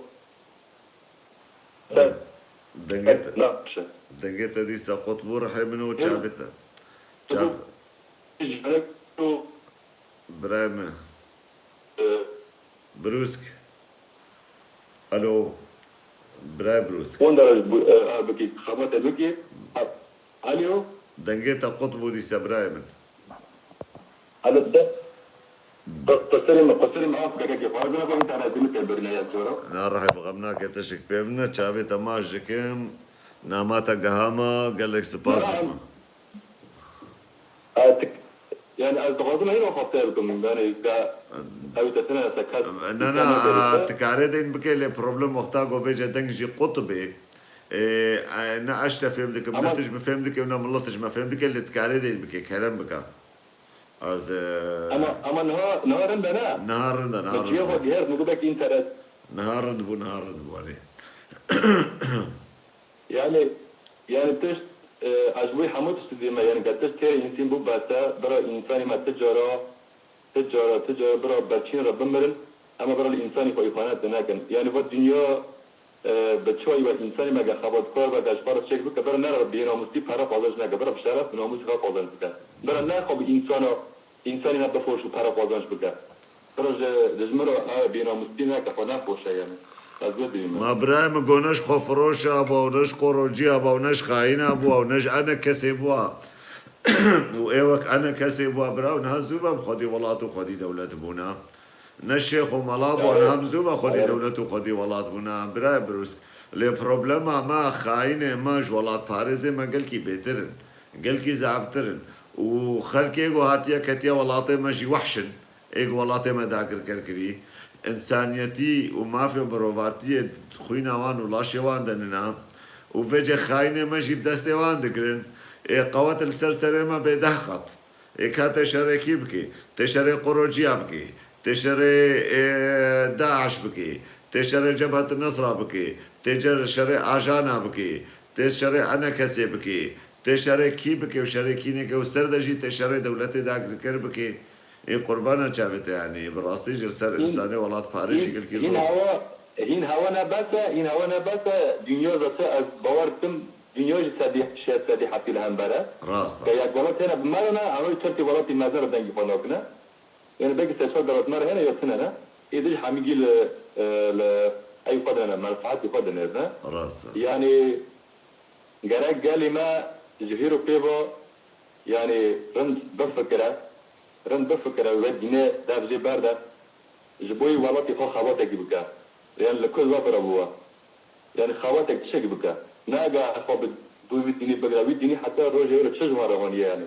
دنجت ناقشه دنجت ديسا قطبو رحي منو تشافتا تشاف برايم بروسك الو براي بروسك وندر بكي خبطه بكي الو دنجت قطبو ديسا برايم هذا ده قصري معاك كيف فاضل انت انا دمت البرنامج صورة نار بغمناك تشك بيبنا تشافتا ماجكم ناماتا قهاما قال لك سباس جما يعني التقاضي هنا خاطر لكم من بني او تسنى سكات انا تكاري دين بكي لي بروبلم وقتا قو بيجا دنجي قطبي انا اشتفهم ديك منتج بفهم ديك ونا ملطج ما فهم ديك اللي تكاري دين بكي كلام بكا از اما نهار عندنا نهار بس ياخذ غير نقولك انت نهار بو عليه يعني تش عجبوي حمود استديما يعني قد تشتري انسان بو باتا برا انساني ما تجارة برا باتشين ربمرن اما برا الانساني فايقانات ناكن يعني في الدنيا بتشوي والانساني ما قا خبط كور بقى اشبار الشيك بك برا نار ربينا مستي بحرف وضعش ناكا برا بشرف ناموس غاق وضعش بك برا ناخو انساني ما بفوش بحرف وضعش بك برا جزمرو بينا مستي ناكا فنافوش يعني ما برايم قونش خفروش ابو نش قروجي ابو نش خاين ابو نش انا كسبوا وايوك انا كسبوا براو نهزوبا خدي ولاتو خدي دولة بونا نشيخ وملابو انا همزوبا خدي دولة خدي ولات بونا براي بروس لي بروبلما ما خاينه ما جولات باريزي ما قلكي بيترن قلكي زعفترن وخلكي ايغو هاتيا كتيا ولاتي ماشي وحشن ايغو ولاتي ما داكر كركري انسانيتي وما في بروفاتي خوينا وان ولا شوان دننا وفجأة خاينة ماشي بدستي وان دقرن قوات السلسلة ما بدهقت كاتا شركي بكي تشري قروجيا بكي تشري داعش بكي تشري جبهة النصرة بكي تشري اجانا بكي تشري انا كسي بكي تشري كي بكي وشري كينيك وسردجي تشري دولتي داكر بكي قربانا شافت يعني براستي جرسر انساني ولات باريس يقول كي زور هين هوا نبات دنيا راسه از باورتم دنيا سدي حتى لهم برا راست كي اقولت هنا بمرنا عمل ترتي ولات المزار دنجي فناكنا يعني باقي تشهر دولت مر هنا يوتنا ايدج حميجي ل اي قدنا منفعات قدنا راست يعني جراك قال ما جهيرو بيبو يعني رند بفكره ودينه دافجي برده جبوي والله خو خواتك بكا يعني لكل وفر ابوها يعني خواتك تشك بكا ناقا خو دوي ديني بقراوي ديني حتى روجي ولا تشجمره هون يعني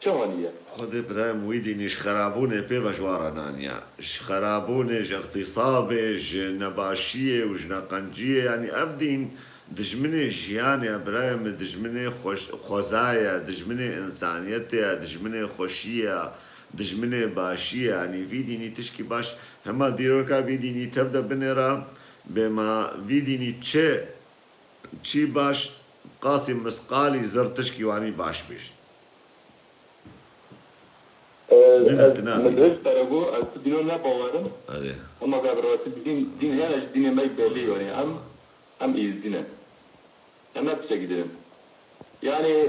شهونيه خذ ابراهيم ويدي نش خرابونه بيبا جوارا نانيا ش خرابونه ج اغتصابه ج نباشيه وج نقنجيه يعني افدين دجمني جياني ابراهيم دجمني خوزايا دجمني انسانيتي دجمني خوشيه دجمني باشيه يعني فيديني تشكي باش همال ديروكا فيديني تبدا بنرا بما فيديني تشي باش قاسم مسقالي زر تشكي واني باش بيش مدرسة ترجو الدين لا باورم عليه أما قبل دين هنا الدين ما يبالي يعني أم إيزدنا أما بشكل يعني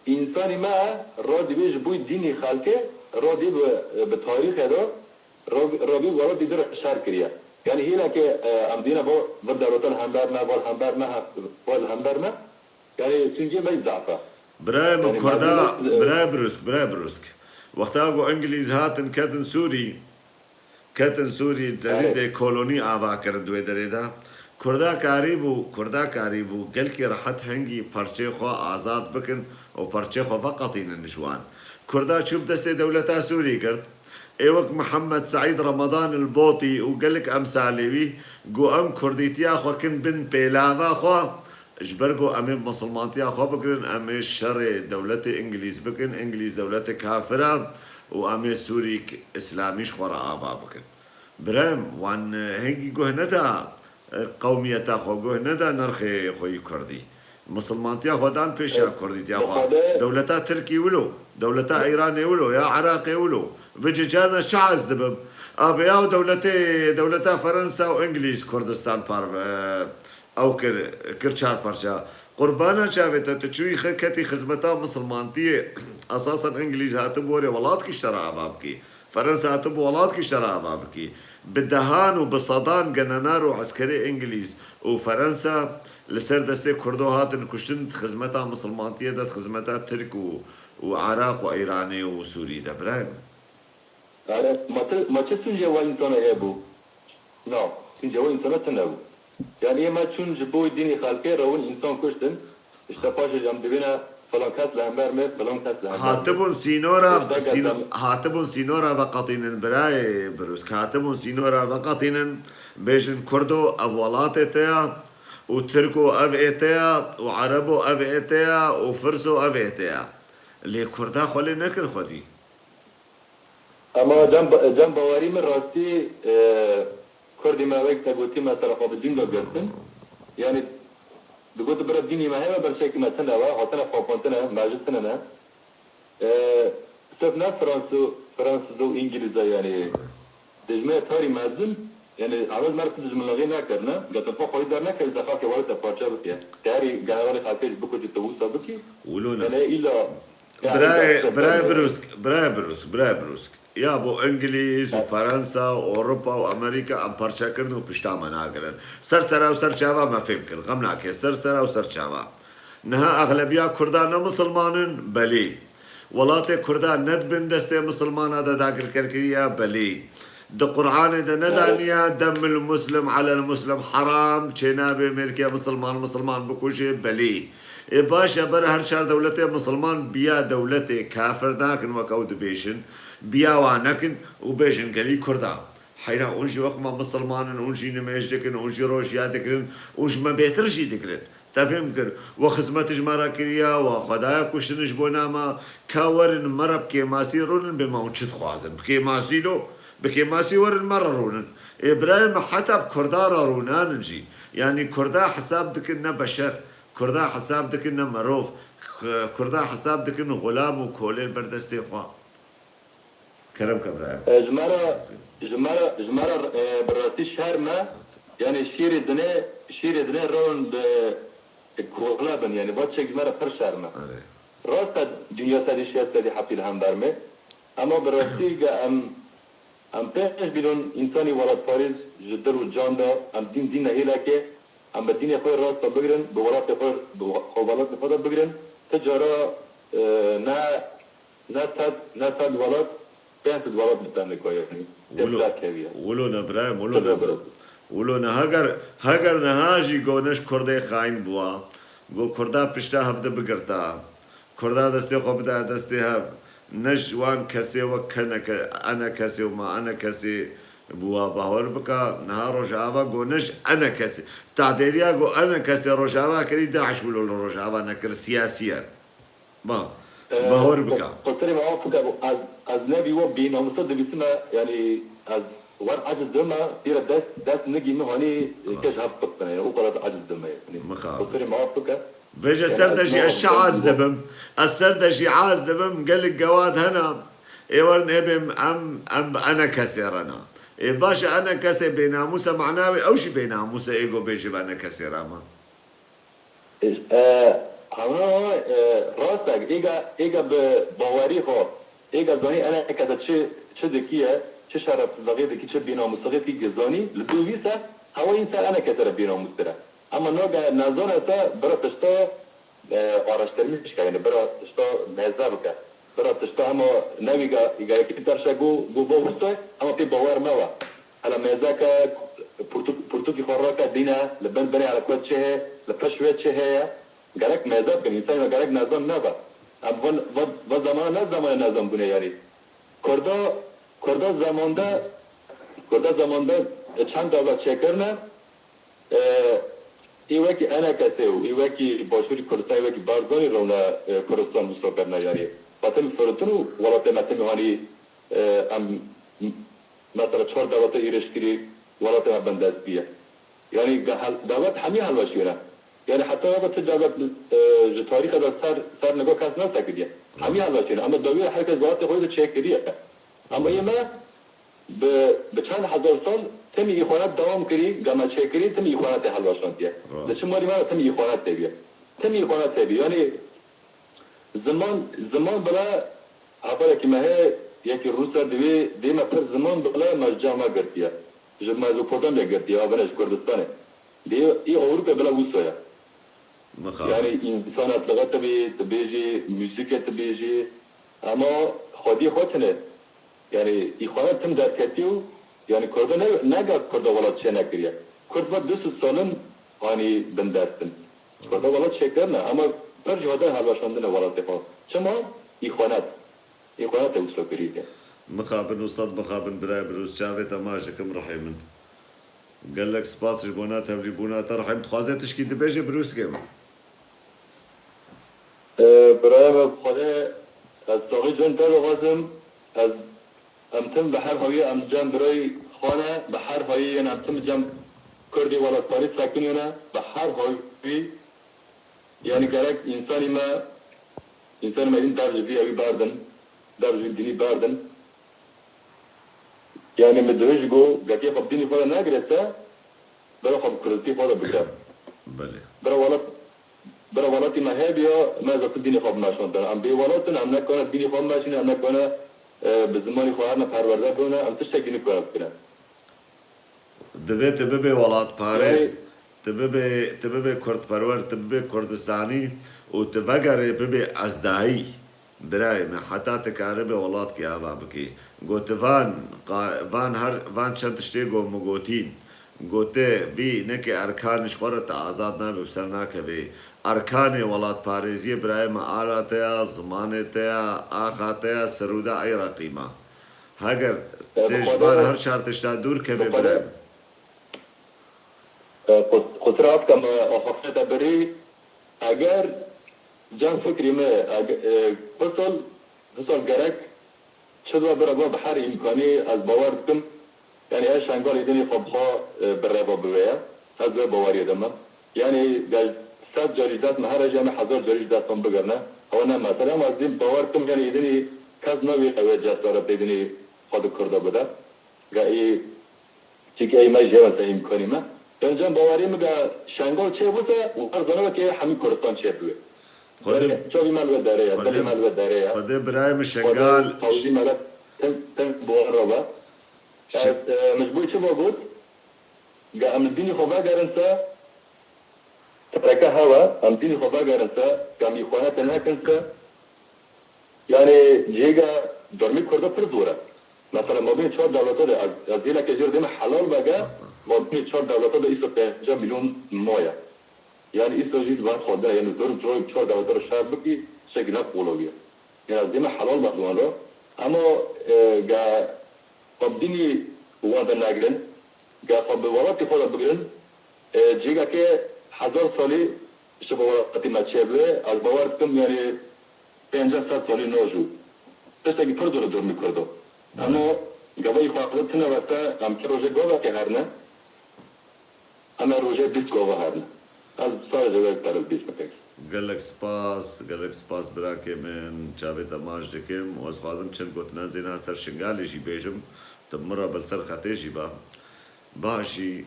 إنسان ما رادي بيج بوي ديني خالته رادي بتاريخ هذا رادي ورادي در شر كريا يعني هنا كي أم دينا بو بدرات الهمبرنا والهمبرنا يعني سنجي ما يزعفه برايم كردا براي بروسك وقتا اگو انگلیز هاتن کتن سوری درید کولونی آوا کردوی دریدا کردا کاریبو گل کی راحت هنگی پرچه خو آزاد بکن و پرچه خو فقطین النشوان کردا شوف دسته دولتا سوري کرد ایوک محمد سعيد رمضان البوطي وقالك امثالي جو ام كرديتيا خو كن بن بيلاوا خو اجبرقو امي مسلمانتيا خو بكرن امي شر دولتي انجليز بكن انجليز دولتي كافرة وامي سوري اسلاميش خورا آبا بكن برام وان هنگي جو هندا قوميتا خو جو هندا نرخي خوي كردي مسلمانتيا خو دان بيشا كرديتيا خو دولتا تركي ولو دولتا ايراني ولو يا عراقي ولو فيجي جانا شعز دبب ابياو دولتا فرنسا وانجليز كردستان بار او كر چار پرچا قربانا چاویتا تچوی خکتی خدمتا مسلمانتی اساسا انگلیز هاتب وری ولاد کی شرع باب کی فرنسا هاتب ولاد کی شرع باب کی بدهان وبصدان جننار وعسكري انجليز وفرنسا لسر دستي كردو هاتن كشتن خدمتا مسلمانتيه دت خدمتا ترك وعراق وايراني وسوري ده برايم ما تسنجي وين تنا ابو نو تنجي وين تنا تنو يعني ما تشون جبوي ديني خالكي رون انسان كشتن اشتفاش جام دبينا فلان كاس لهمبر مت فلان كاس لهمبر هاتبون سينورا وقطين براي بروس هاتبون سينورا وقطين بيجن كردو اولات تيا وتركو اف ايتيا وعربو اف ايتيا وفرسو اف ايتيا اللي كردا خلي نكر خدي اما جنب واري من راستي كردي ما وقت قلتي ما طرف الدين دو جرتن يعني بقول برا ديني ما هي برشيك ما تنا وعطنا فوقنا ماجتنا أنا سبنا فرنسا دو إنجليزا يعني دجمة ثاري مازن يعني عمل مركز من لغينا كرنا قد فوق خوي دارنا كإذا فاك وارد بارشة بكيا تاري جنوالي خاطر بكو جتوسا بكي ولونا يعني إلا براي بروسك يا ابو انجليز وفرنسا واوروبا وامريكا ام برشا كرن وبشتا مناقرن سرسرا وسر شابا ما فكر غمناك سرسرا وسر شابا نها اغلبيه كردان مسلمانن بلي ولات كردان ندبن دسته مسلمان هذا داخل كركريا بلي د قرآن ده ندانيا دم المسلم على المسلم حرام جناب امريكا مسلمان بكوشي بلي باشا بر هر شهر دولته مسلمان بیا دولته کافر داکن وکود بیشن بیا وانکن و بیشن کلی کردا حیرا اونجی وقت ما مسلمانن اونجی نمیش دکن اونجی روشیا دکن اونج ما بهتر شی دکن تفهم کر و خدمتش مرا کریا و خدایا کشتنش بوناما کاورن مرب که ماسی رونن به ماونچت خوازم که ماسی لو بكي ماسي ورن مرة رونن إبراهيم حتى بكردا رونان نجي يعني كردا حساب دكنا بشر كردا حساب دكنا مروف كردا حساب دكنا غلام وكولين بردستي خوا كرم كبراهيم جمارة براتي شهر ما يعني شير دنيا رون كولابن يعني باتشك جمارة فر شهر ما راستا دنيا سادي شيات سادي حفيل هم برمي أما براتي ام پیش بیرون انسانی ولاد فارز جدر و جان دا ام دین نهیلا که ام به دین خود راست بگیرن به ولاد خود بگیرن تجارا نه صد ولاد 500 ولاد بتن کوی ولو نبرایم ولو نه هگر نهاجی گونش کرده خاین بوا گو کرده پشتا هفته بگرتا کرده دستی خوب ده دستی هف نجوان كسي وكنك انا كسي وما انا كسي بوا باور بكا نهار رجعوا قونش انا كسي تعديليا قو انا كسي رجعوا كري داعش ولو رجعوا نكر سياسيا ما باور بكا قلت لي معه فكا از نبي وبينا مصدق بسمه يعني از ور عجز دما دير داس نجي مهني كذهب قطنا يعني وقرات عجز دما يعني قلت لي معه فكا فيجا السردجي الشعاز دبم السردجي عاز دبم قال لك جواد هنا ايورن ابم ام انا كسر انا إيه باشا انا كسر بناموسه معناوي او شي بناموسه ايجو بيجي انا كسر اما راسك ايجا بواريخو ايجا زاني انا كذا شي دكيه شي شرف لغير دكي شي بناموسه غير جزاني لدويسه هو انسان انا كسر بناموسه اما نوع نظر تا برا تشتا آرشترمیش که یعنی برا تشتا مزار که برا تشتا اما نویگا ایگا یکی ترشه گو باوسته اما پی باور موا على مزاك پرتوکی خورا دینا لبن بني على كود شيء لبشويت شيء قالك مزاج كان انسان قالك نظام نبا ام و زمان نظام بني يعني کردا زمان ده چند دولت شکرنه ایوکی انا کسی و ایوکی باشوری کردستان ایوکی بارزانی رونا کردستان مستقرنا یاری باتم فرطنو ولات متم هانی ام مثلا 4 دولت ایرش کری ولات ما بنداز بیه یعنی دولت همی حلوشیونه یعنی حتی وقت دولت ج تاریخ دا سر نگاه کس نسکیه همی حلوشیونه اما داویر هر کس ولات خود چه کریه اما به چند هزار سال تمی ایخوانت دوام کری گما چه کری تمی ایخوانت هلواشانتیه لچه مالی ما تمی ایخوانت تبیه تمی ایخوانت تبیه یعنی زمان بلا عبارة که ماه یکی روسا دیم پر زمان بلا مرجع ما گرتیه جب ما زو کردن لگرتیه آبنش کردستانه ای اروپا بلا وسویا يعني انسانات لغت تبيجي موسيقى تبيجي اما خودي خودنه يعني اخوانات تم در كتيو يعني كردن نگا كرد ولات چه نكريا كرد بعد 2 سالن يعني بندستن كرد ولات چه کرنا اما پر جهاده هلوشاندن ولات ها چما اخوانات وصلوا كريا مخابن وصد مخابن براي بروس شافي تماشكم رحيمن قال لك سباس جبونات تبريبونات رحيم تخوازي تشكي دبيجي بروس كيما برای خدا از ساقی جان در غازم از امتم به هر هایی ام جام برای خانه به هر هایی یعنی امتم جام کردی ولاد پاریس ساکنیونه به هر هایی یعنی گرک انسانی ما این درجه بیایی باردن درجه دینی باردن یعنی مدرج گو گتی خب دینی خدا نگرسته برای خب کردی خدا بگرم بله برای ولاتی مهابیا ما زاد دینی خواب نشون دارم بی ولاتن هم نکنه دینی خواب ماشین هم نکنه به زمانی خواهرنا پرورده بونه هم تشت گینی کنه دوی تبه ولات پاریس تبه کرد پرور تبه کردستانی و تبگره ببه ازدایی برای من حتی تکاره به ولات که آبا بکی گوته وان چند تشتی گو مگوتین گوته بی نکه ارکانش خورت آزاد نبی بسر نکه ارکان ولات پاریزی برای معالاتیا زمانتیا آخاتیا سرودا ای رقیمه اگر تجبار هر شرط تشتا دور که بی برای خسرات کم آخفت بری اگر جان فکری ما فصل گرک شدوا برای با هر امکانی از باور کم یعنی اش انگار ایدنی خبها برای با بویا از باوری دم یعنی صد جریدات مهر جامع 1000 جریدات هم بگرنه هونه مثلا از این باور کم یعنی ایدنی کس نوی قوی جساره بیدنی خود کرده بوده گاهی چیکه ای ما جوان تا امکانی ما یعنی باوری مگه شنگال چه بوده و هر زنه که همین کردستان چه بوده چوبی مال داره خود برای شنگال توزیع مال تن باور را مجبور چه بود گه امدینی خوبه گرنسه ترکه هوا امدینی خوبه گرنسه کمی خوانت نکنسه یعنی جیگا درمی کرده پر دوره مثلا ما بین 4 دولتا ده از دیلا که جردیم حلال بگه ما بین 4 دولتا ده ایسا 5 میلیون مایه یعنی ایسا جید وان خورده یعنی دورم 4 دولتا رو شرط بکی شکل قولویه یعنی از دیم حلال بگوان رو اما گه خب دینی وان ده نگرن گه خب به ولاتی خود بگرن جیگا که 1000 سالی شبه ولاتی مچهبه از باور کم یعنی 500 سالی نوجو تشتاکی پر دور دور میکردو اما گوهی خواهد تنه وقتا هم که روژه گوه که هرنه اما روژه 20 گوه هرنه از سال جوه تارز 20 مکش گلک سپاس برا که من چاوه تماش دکم و از خوادم چند گوتنا زینا سر شنگالی جی بیجم تب مرا بل سر خطه جی با باشی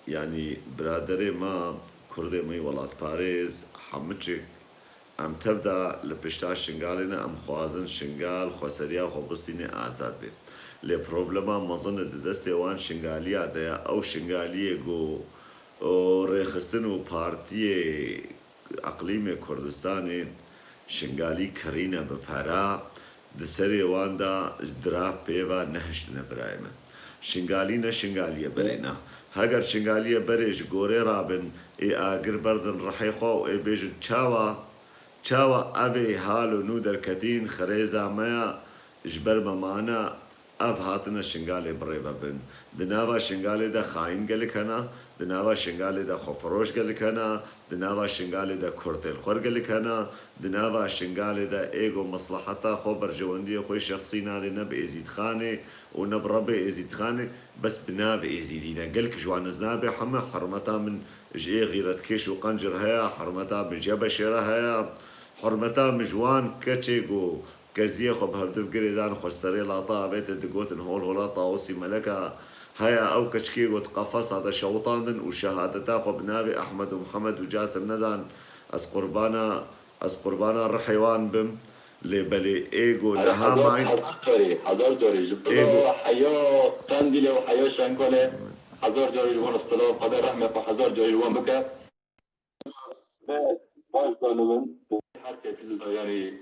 یعنی برادر ما کرده می ولات پاریز حمچه ام تبدا لپشتا شنگالنا ام خوازن شنگال خوسریا خوبستین آزاد بی لی پروبلما مزن دست وان شنگالیا دیا او شنگالیه گو ریخستن و پارتی اقلیم کردستان شنگالی کرینه بپرا دسری وان دا دراف پیوا نهشتن برایمه شنگالی نه شنگالیه برینا هگر شنگالیه بریش گوره رابن ای آگر بردن رحی خو ای بیجن چاوا اوی حالو نو در کتین خریزا میا جبر ممانا اف هاتنا شنگالی بریوا بن دناوا شنگالی دا خاین گلی کنا دناوا شنگالی دا خفروش گلی کنا دناوا شنگالی دا کرتل خور گلی کنا دناوا شنگالی دا ایگو مصلحتا خو برجواندی خوی شخصی نالی نب ازید خانه و نب رب ازید خانه بس بناب ازیدینا قلك جوان زنابي حما حرمتا من جي غيرت كيش وقنجر هيا حرمتا من جبشرة هيا حرمتا من جوان كتشيقو كزيه خب هبدو قريدان خسري لاطا بيت دقوت هول هولا طاوسي ملكا هيا او كشكي قد قفص هذا شوطان وشهادتا خب نابي احمد ومحمد وجاسم ندان از قربانا الرحيوان بم لبلي ايجو على نها حضار ماين حضار دوري ايجو جبتو حياة تانديلي وحياة شانكولي حضار دوري جوان اصطلاح قدر رحمة فحضار دوري جوان بكا باش ظالمن حتى يعني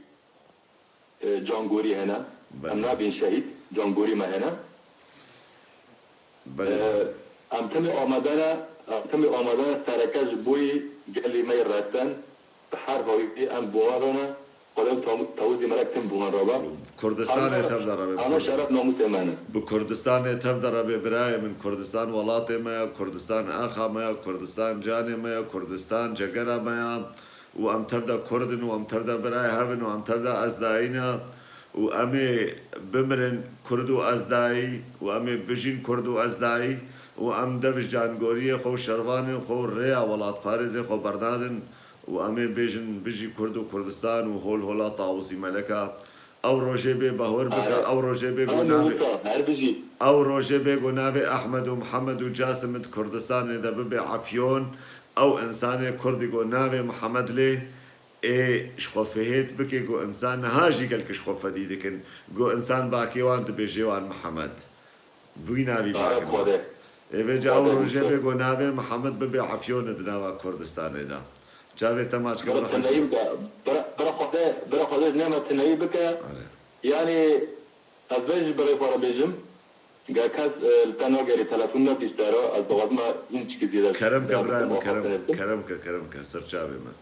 جانغوري هنا بلي. ام نابين شهيد جانغوري ما هنا بلي ام تمي آمدانا سرکش بوی گلی می رفتن بحر هایی ام بوارنا قلم تاوزی ملک تم بوان رابا كردستان تفدر انا شرف ناموس امانه بكردستان تفدر براي من كردستان ولاتي ما كردستان اخا ما كردستان جاني ما كردستان جگرا ما وام تفدا كردن وام تفدا براي هفن وام تفدا ازداينا وامي بمرن كردو ازداي وامي بجين كردو ازداي وام دفش جانگوري خو شروان خو ريا ولات باريز خو بردادن وامي بيجي كردو كردستان وهول هولا طاوسي ملكا او روجي بي باور بكا او روجي بي او روجي بي نافي احمد ومحمد وجاسم كردستان اذا ببي عفيون او انسان كردي نافي محمد لي ايه شخوفهيت بكي جو انسان هاجي قالك شخوفه دي لكن جو انسان باكي وان تبيجي وان محمد بوي نافي باكي ايه بيجي او روجي بي نافي محمد ببي عفيون دناوا كردستان اذا جابي تماش برا تنعيب برا خده نعمة تنعيب بك يعني أزواج برای فارا بيجم قال كاس التانو قالي تلفوننا تشترى از بغض ما إنش كزيدة كرم كبرايم كرم سرچاوي ما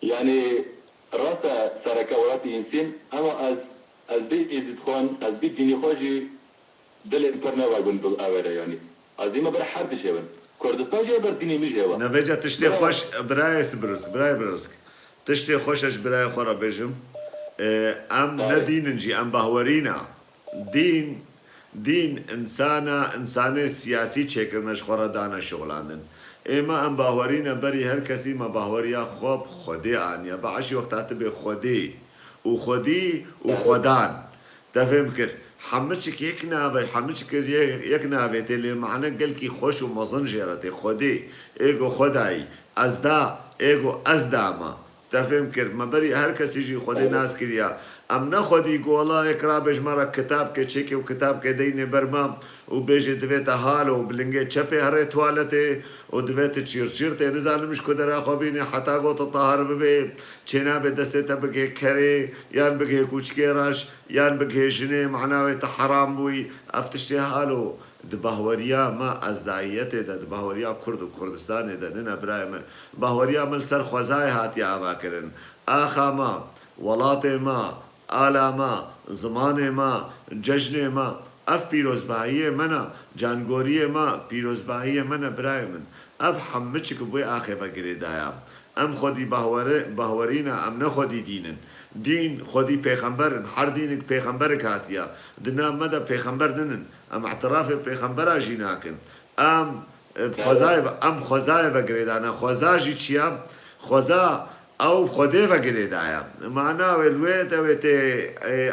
يعني راسا سركا وراتي إنسان أما از بيت يزيد خوان از بيت ديني خوشي دل إمبرنا واقون بالآوارة يعني از إما برا حرب شبن كردستان جاي بر ديني مش هوا نفجا تشتي خوش براي بروسك تشتي خوشش براي خورا بيجم ام ندين نجي ام بهورينا دين انسانه سياسي چكرنش خورا دانا شغلاندن اما ام باورينا بري هر كسي ما باوريا خوب خودي انيا بعشي وقت تبي خودي وخدان تفهم كر حمشك يك نافي تلي معنى قال كي خوش ومظن جيرتي خودي ايجو خداي ازدا ما تفهم كر ما بري هر کس يجي خودي ناس كريا ام نخودي قولا اقرا بج مرة كتاب كي تشيكي وكتاب كي ديني برما وبيجي دويت هالو وبلنجي تشبي هري توالتي ودويت تشيرتي نزال مش كدر اخوبيني حتى قوت الطهر ببي چنا بدسته تبقي كري يان بقي كوشكيراش يان بقي جني معناوي تحرام بوي افتشتي هالو دبهوريا ما ازدايته دبهوريا كرد وكردستان ننا برايم بهوريا مل سر خوزاي هاتي اباكرن اخا ما ولاطه ما آلا ما زمان ما جشن ما اف پیروزباهی منا جانگوری ما پیروزباهی منا برای من اف حمچک بوی آخه بگیری دایا ام خودی بهورینا ام نه خودی دین خودی پیغمبرن هر دینک پیغمبر کاتیا دنا مدا پیغمبر دنن ام اعتراف پیغمبر جیناکن ام خوزای بگیری دانا خوزاجی چیا خوزا او خدي فقريد عيا معناه الويت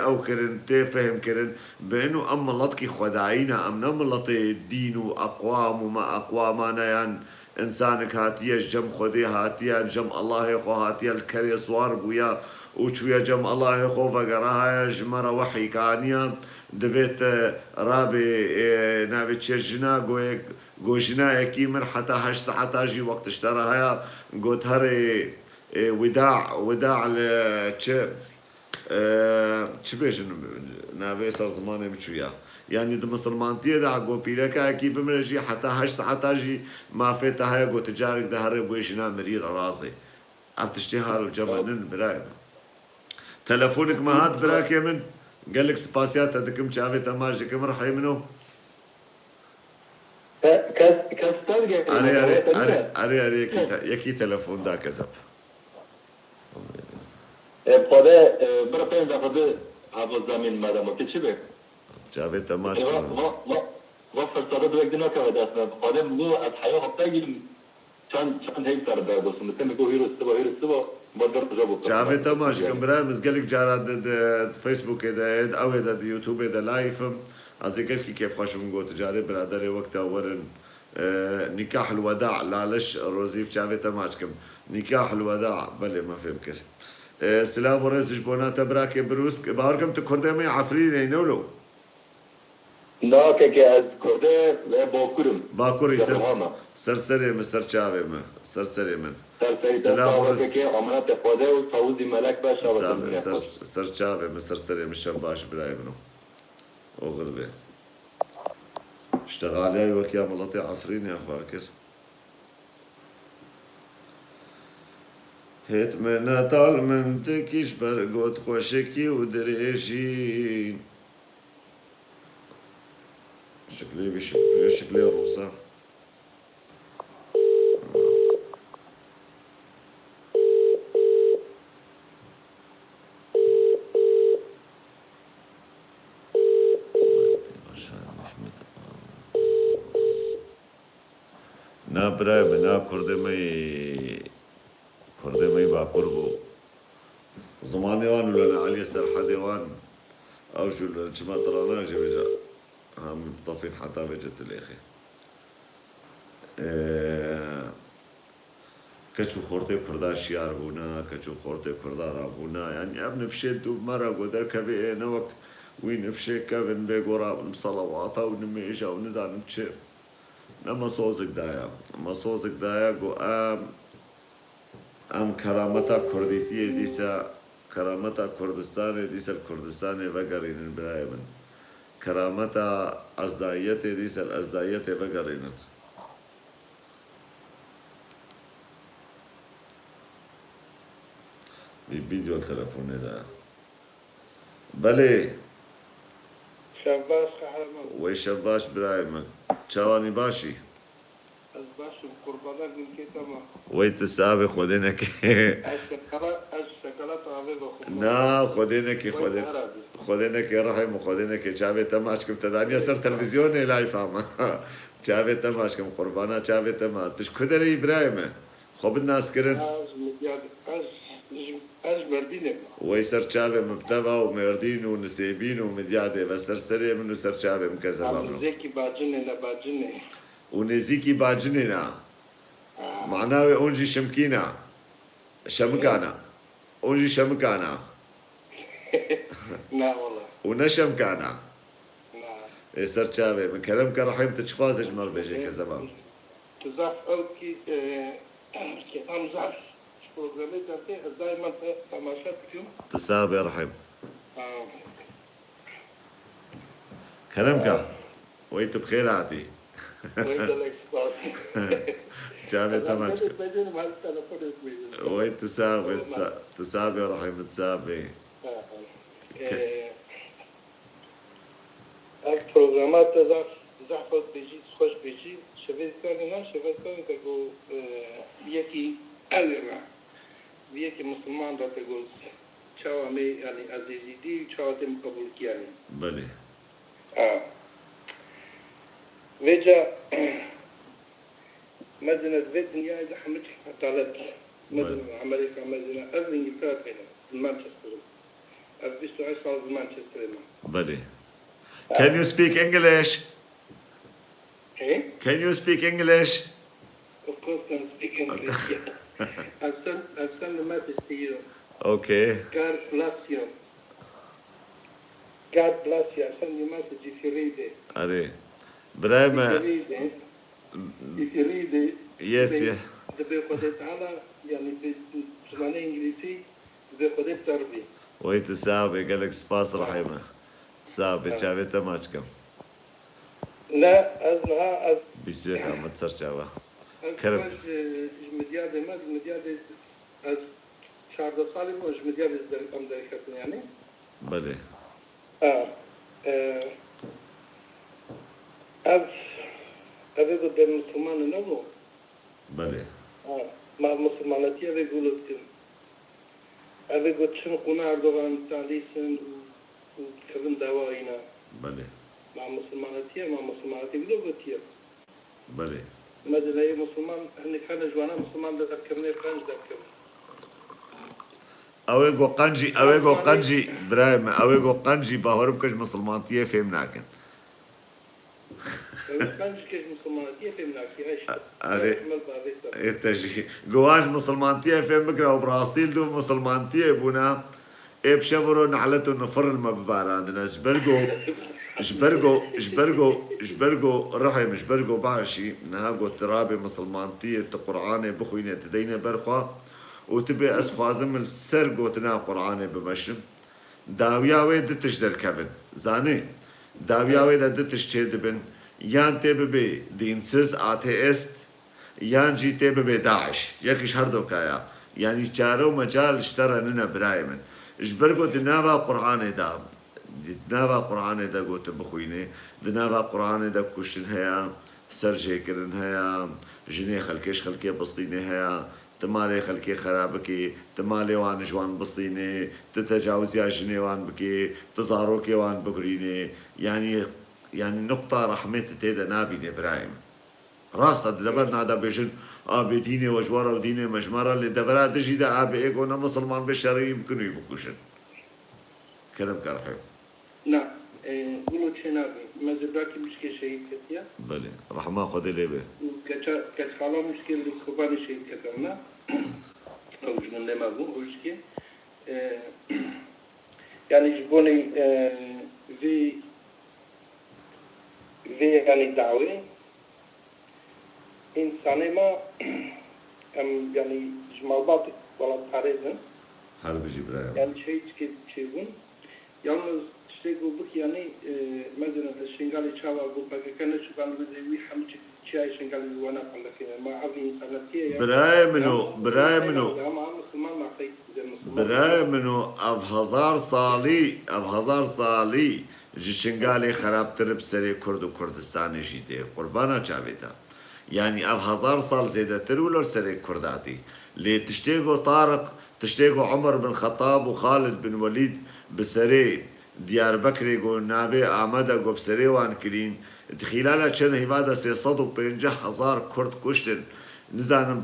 او كرن تفهم كرن بانه ام لطكي خداعينا ام نملطي الدين واقوام وما اقوامنا يعني انسانك هاتيه جم خدي هاتيه جم الله يخو هاتيه الكري صوار بويا وشويا جم الله يخو فقراها جمرة وحي كانيا دفيت رابي نافي تشجنا جوجنا يكي من حتى هشت حتى جي وقت اشتراها قلت هري وداع چه بيجن ناوي صار زمانه بچويا يعني د مسلمانتي دا گو پیرکا کی بمرجي حتى هشت حتى جي ما فتها گو تجارك ده هر بويشنا مرير راسي افتشتي هالو جمنن براي تلفونك ما هات براك يمن قال لك سباسيات دكم شافي تماج كم راح يمنو اري يكي تلفون دا كذب بخدا برا پیم دا خدا حافظ زمین مادم که چی به؟ جاوید تماش کنم و فرصت دو یک دینا که دست بخدا مگو از حیا خب تگیم چند هی سر در بسیم مثل میگو هیرو استبا بقدر جابو چاوێ تەماشکەم برای مزگەلێک جارا فەیسبووکێ دەێت ئەوێ دە یوتوبێ دە لایفم ئازێگەلکی کێفخۆشم گۆت جارێ برادەرێ وەکتە وەرن نیکاح الوداع لالش ڕۆزیف چاوێ تەماشکەم نیکاح الوداع بەلێ مە فێم کرد سلااو ڕێزش بۆ ناتە براکێ بروسک باوەڕکەم تو کوردەمەی عفرینەی نەولو نا که از کرده باکورم باکوڕی سەرسەرێمە سەر چاوێمە سەرسەرێ من سلام ورز که امانت خدا و تعوذ ملک باشه سەر چاوێمە سەرسەرێمە شەم باش برای منو ئۆغر بێ شتەغالیای وەکیا مڵەتی عفرینی ئەخوا کرد هێتمە نەتاڵ من تێکیش بەرگۆت خۆشێکی و درێژین شکلێ ڕووسە نا برای من نا کوردەمەی باکوور بوو زمانێوان و لەنە عەلی سەرحەدێوان ئەوش لە چما تڕاناژێ بێجا هم طافين حتى بجت الأخي كشو خورتي كردا شيار بونا كشو خورتي كردا رابونا يعني ابن فشيت دو مرة قدر كبي نوك وين فشي كابن بيقورا بصلواتا ونميشا ونزال نبشير نما صوزك دايا ما صوزك دايا قو ام كرامتا كرديتي ديسا كرامتا كردستاني ديسا الكردستاني وقرين البرايمن كرامتا أزدايته ديس الأزدايته بقرينت بفيديو التلفون ده بلي شباش قهرمان وي شباش برايم شواني باشي از باشم قربانك من كتما وي تسابي خودينك الشوكولاتة عبيد وخمار نا خودينك خودينك رحم وخودينك شافي تماشكم تدانيا سر تلفزيون لا يفهم شافي تماشكم قربانا شافي تما تشكدري ابراهيم خب الناس كرن از مردينك وي سر شافي مبتبا ومردين ونسيبين ومديادة بس سر منو سر شافي مكذب عملو زيكي باجنة ونزيكي باجننا معناه اونجي شمكينا شمكانا اونجي شمكانا لا والله ونشم كانا لا سر شافي من كلامك رحيم تشخاص اجمر بيجي كزمان تزاف او كي كتام زاف برنامج ده دائما تماشات فيهم تسابي رحيم كلامك ويت بخير عادي شافي تماش ويت تسابي رحيم تسابي البرنامات زعف بيجي خوش بيجي شباب كانوا تقول يكي أغرى يكي مسلمان ده تقول شو أمي يعني عزيزي دي شو تم قبول كياني بلي وجا مدينة الدنيا إذا حملت طالت مدينة أمريكا مدينة أزلين يفرق هنا مانشستر أبيستو عايز مانشستر بلي Can you speak English? Hey? Can you speak English? Of course, I speak English. I'll send a message to you. Okay. God bless you. God bless you. I'll send you a message if you read it. أري برايما If you read it. Yes, yeah. ده بياخد تعالى يعني بزمانة إنجليزي بياخد تربية. ويت سابي قالك سباس رحيمة سابي شافي تماشكم لا أزنها بيسويك عم تصير شاوا كرب مديادة ما مديادة از 14 سالي مش مديادة أم ذلك يعني بلي أبي قد المسلمان نمو بلي ما مسلمانتي أبي قولت كم أبي قد شن قناع دوغان تعليسن وكفن دواينا بلي مع مسلمانتي بلوغتي بلي مثلا أي مسلمان هني كان جوانا مسلمان ذكرني كان ذكر اوي جو قنجي برايم اوي جو قنجي باهرب كش مسلمانتيه فهم ناكن كانش كيش مسلماناتية في مناكي عيش أري التجي جواج مسلمانتيه فهم بكره وبراسيل دو مسلمانتيه بونا بشفرو نعلتو نفر المبار عندنا جبرجو رحم جبرجو بعشي نهاجو ترابي مسلمانتيه قرآني بخوينه تدينه برخوا وتبي اسخوازم السرقو تنا قرآني بمشم داوياوي دتش در كفن زاني داوياوي دتش تشدبن يان تبي دينسز اتيست يان جي تبي داعش يكش هردو كايا يعني جارو مجال اشترى لنا برايمن جبرجو دنابا قرآني دا دنابا قرآني دا قوت بخوينه دنابا قرآني دا كشن هيا سرجي كرن هيا جني خلكي بسطيني هيا تمالي خلكي خرابكي تمالي وان جوان بسطيني تتجاوزي جني وان بكي تزاروكي وان بقريني يعني نقطة رحمة تيدا نابي إبراهيم راستا دبرنا دا بيجن بديني وجوارا وديني مجمرة اللي دبرا دجي دا ايكو نا مسلمان بشري يمكنوا يبكوشن كلام كرحيم نعم قولوا تشينابي ما زبراكي مشكلة شهيد كتيا بلي رحمة قدي ليبي كتخالا مشكلة لكباري شهيد كترنا أو جنون لما بو مشكلة يعني جبوني في يعني دعوة إنساني ما يعني جمالبات ولا تاريزن حرب جبرايم يعني شيء تشيبون yalnız işte bu yani mesela Şengali çava bu bakana şu kan bir hamçı çay Şengali wana kallakina ma abi insanatiye ya براي منو اف هزار صالي جشنگالي خراب ترب سري كرد و كردستان جيدي قربانا چاويتا يعني اف هزار صال زيادة ترولر سري كرداتي لي تشتيقو طارق تشتيقو عمر بن خطاب وخالد بن وليد بسري ديار بكري جو نافي آمده جو بسري وان كرين خلال چند هوادا 350,000 كرد كشتن نزانم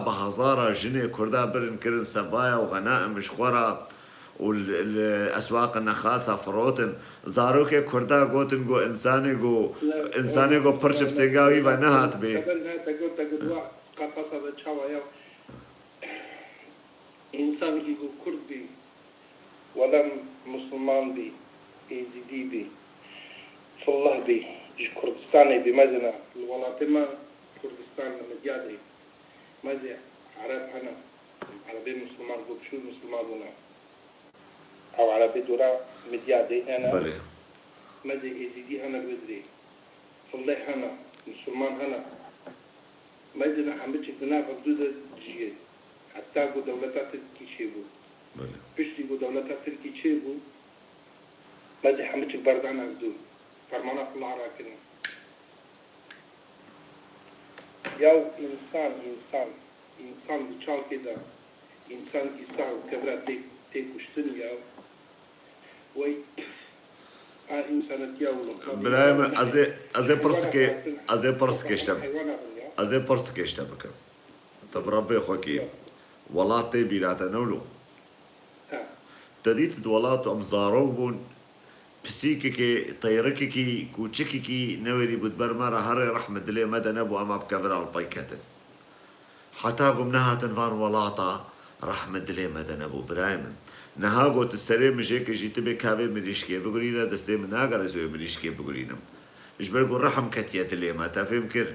بهزارة جنيه كردا برن كرن سبايا وغنائم مشخورة والأسواق النخاسة فروتن زاروكي كردا قوتن جو إنساني جو برشب سيقاوي ونهات بي İnsan ki bu Kürt bir, ولم مسلمان بي يزيدي بي فالله بي كردستاني بي مزنا الولاطمة كردستان مجادي مزي عرب هنا عربي مسلمان بوبشو مسلمان هنا أو عربي دورا مجادي هنا مزي يزيدي هنا الوزري فالله هنا مسلمان هنا مزنا حمدش تنافق دودة جيد حتى قو دولتات كيشيبو پشتی بو دولت ترکی چه بو بعد همه چی بردان از دو فرمان الله را کنه یا انسان بچال که دا انسان ایسا و کبرا تی کشتن یا وی انسانت یا برایم از پرسکه اشتبه بکن طب ربي خوكي ولاتي بيلاتا نولو تديت دولات أمزاروبون بسيكي طيركي كوتشكي نوري بدبر مرة هري رحمة دلي مدى نبو أما بكفر على البيكتن حتى قم نها تنفان ولاطة رحمة دلي مدى نبو برايمن نهاقو تسريم مجيك جيتبه كافي مريشكي بقولينا دستي من ناقر زوي مريشكي بقولينا إجبرقو رحم كتيا دلي ما تفهم كر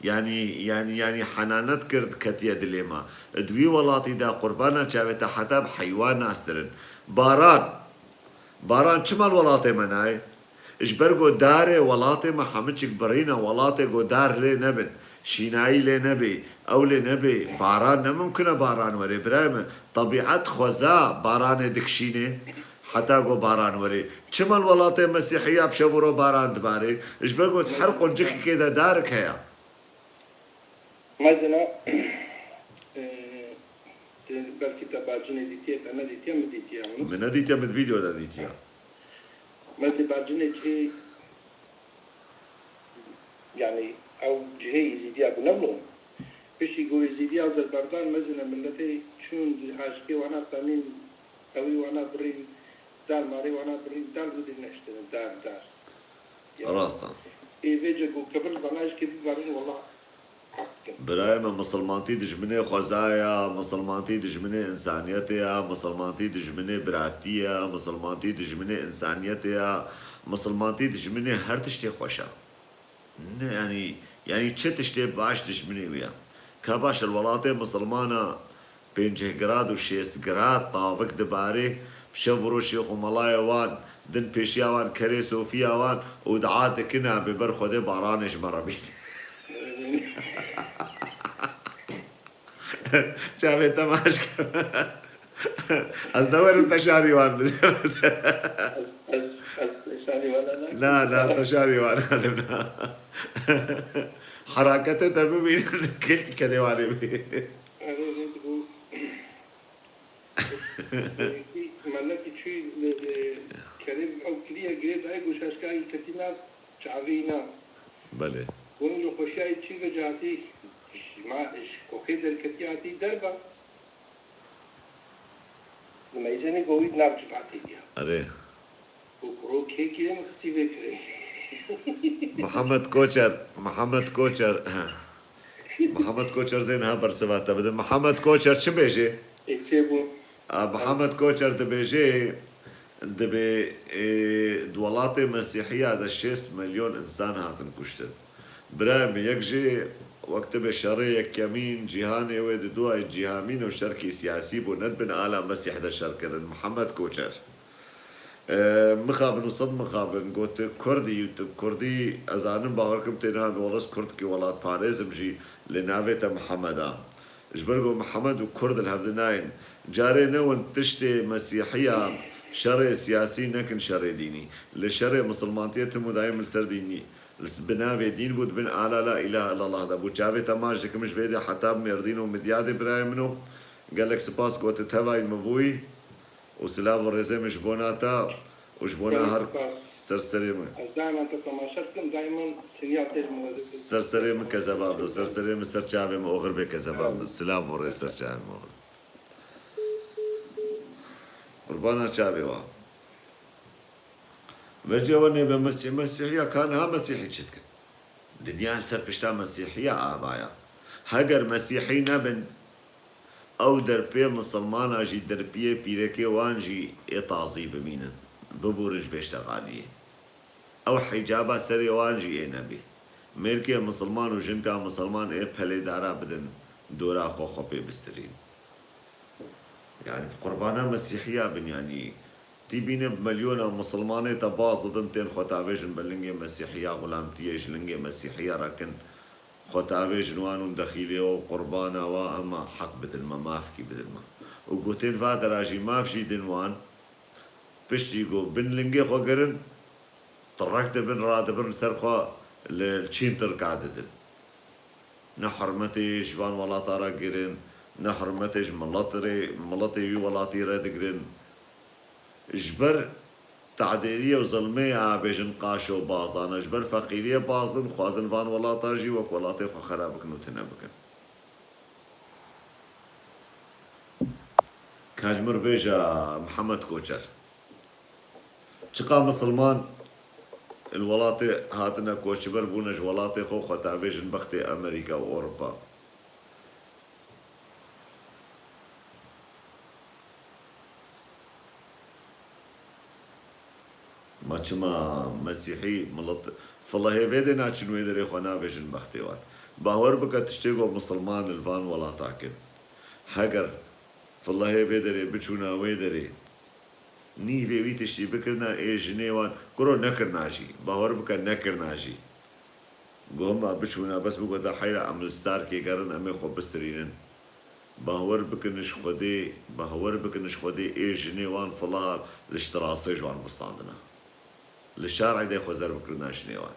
يعني حنانت كرد كتيا دلي ما دوي ولاتي دا قربانا شاوتا حتى بحيوان ناسترن باران شمال ولاتي مناي إجبرقو داري ولاتي ما حمتشك برينا ولاتي قو دار لي نبن شيناي لي نبي أو لي نبي باران ممكن باران وري برايم طبيعة خزا باران دكشيني حتى قو باران وري شمال ولاتي مسيحية بشورو باران دباري إجبرقو تحرقو نجيكي كده دارك هيا مثلا belki tabancını editiye, ben editiye mi editiye onu? من editiye من فيديو ده editiye. مثلا tabancını ki yani او جهه يزيدية بنبلهم بشي قو يزيدية Azerbaycan مثلا ملتي چون هاشکی وانا تامین اوی وانا برین دار ماری وانا برین دار بودی نشتن دار راستا ایوه جو قبل بناش که بیارین والله حقا برايم مسلمانتي دجمني خزايا مسلمانتي دجمني انسانيتها مسلمانتي دجمني براتية مسلمانتي دجمني انسانيتها مسلمانتي دجمني هر تشتي خوشا يعني تشي تشتي باش دجمني ويا كباش الولاطي مسلمانة بينجه جراد وشيس جراد طافك دباري بشفرو شيخ وملايا وان دن بيشيا وان كريسو فيا وان ودعات كنا ببرخو دي بارانش مرابين شافي تماش أصدور أنت شاري وان ثاني ولا لا تشاري وان حركته تبين كل كلمة بي مالك شيء كريم أو كلية جريد أي وش أشكال كتينا شعبينا بله ونلو خشاي شيء بجاتي ما إيش كوكيد الكتياتي دربا لما يجيني قوي نابج بعتي ديها أري وكروك هيك يوم اختي فكري محمد كوچر زين ها برسواتا بدل محمد كوچر چه بيجي اكتبوا محمد كوچر دبيجي دبي دولاتي مسيحية هذا 6 مليون إنسان هاتن كشتن برايم يكجي وقت بشريك يمين جهاني ويد دوا جهامين وشركي سياسي بوند بن آلا مسيح دا شركرن محمد كوچر مخابن وصد مخابن قلت كردي أزانم باوركم تنها ولس كرد كي ولات باريزم جي لنافيتا محمدا جبرقو محمد وكرد الهفدناين جاري نون تشتي مسيحية شرع سياسي نكن شرع ديني لشرع مسلمانتية تمو دايم السر ديني بنافي دين بود بن آلا لا إله إلا الله دا بو جاوي تماش مش فيدي حتى مردين ومديادي براي منو قال لك سباس قوت تهواي المبوي وسلاف الرزي مش بوناتا وجبونا هر سرسريمة دائما تتماشاكم دائما سنيات تجمع سرسريمة كذباب سرسريمة سرچاوي مغربي كذباب سلاف الرزي سرچاوي مغربي قربانا چاوي وا وجواني بمسيحية كان ها مسيحي چتك دنيا سر پشتا مسيحية آبايا هگر مسيحي نبن او درپی مسلمان جی درپی پیرکی وان جی اتعظی بمینن ببورج بيشتغاليه او حجابا سري وان جی اي نبي ميركي مسلمان و جنكا مسلمان اي پهلي دارا بدن دورا خو خو بي بسترين يعني قربانا مسيحية بن يعني تي بين بمليون مسلمانة تباز ضمتين خوتاويجن بلنجي مسيحية غلامتية جلنجي مسيحية راكن خوتاوي جنوان دخيلي وقربانا واما حق بدل ما مافكي بدل ما وقوتين فاد راجي مافشي دنوان بشتي قو بن لنجي خو قرن طرقت بن راد بن سرخوا للشين تركع ددن نحرمتي جوان ولا طارا قرن نحرمتي ملطي ولا طيرة قرن جبر تعديلية وظلمية عبيجن قاشو بازانا جبر فقيرية بازن خوازن فان ولا طاجي وك ولا طيخو خرابك نوتنا بكن كاجمر بيجا محمد كوچر چقا مسلمان الولاطي هاتنا كوچبر بونج ولاطي خو خطاويجن بختي امريكا واوروبا ما چما مسيحي ملط فالله هيفيدنا چنو يدري خونا فيجن بختيوان باور بك تشتيقو مسلمان الفان ولا تاكن هجر فالله هيفيدري بچونا ويدري ني في تشتي بكرنا اي جنيوان كرو نكرناجي باور بك نكرناجي قوما بچونا بس بقو دا حيرا عمل ستار كي قرن امي خو بسترينن باور بك نش خودي اي جنيوان فالله الاشتراصي جوان بستاندنا للشارع دي خوزر بكرناش نيوان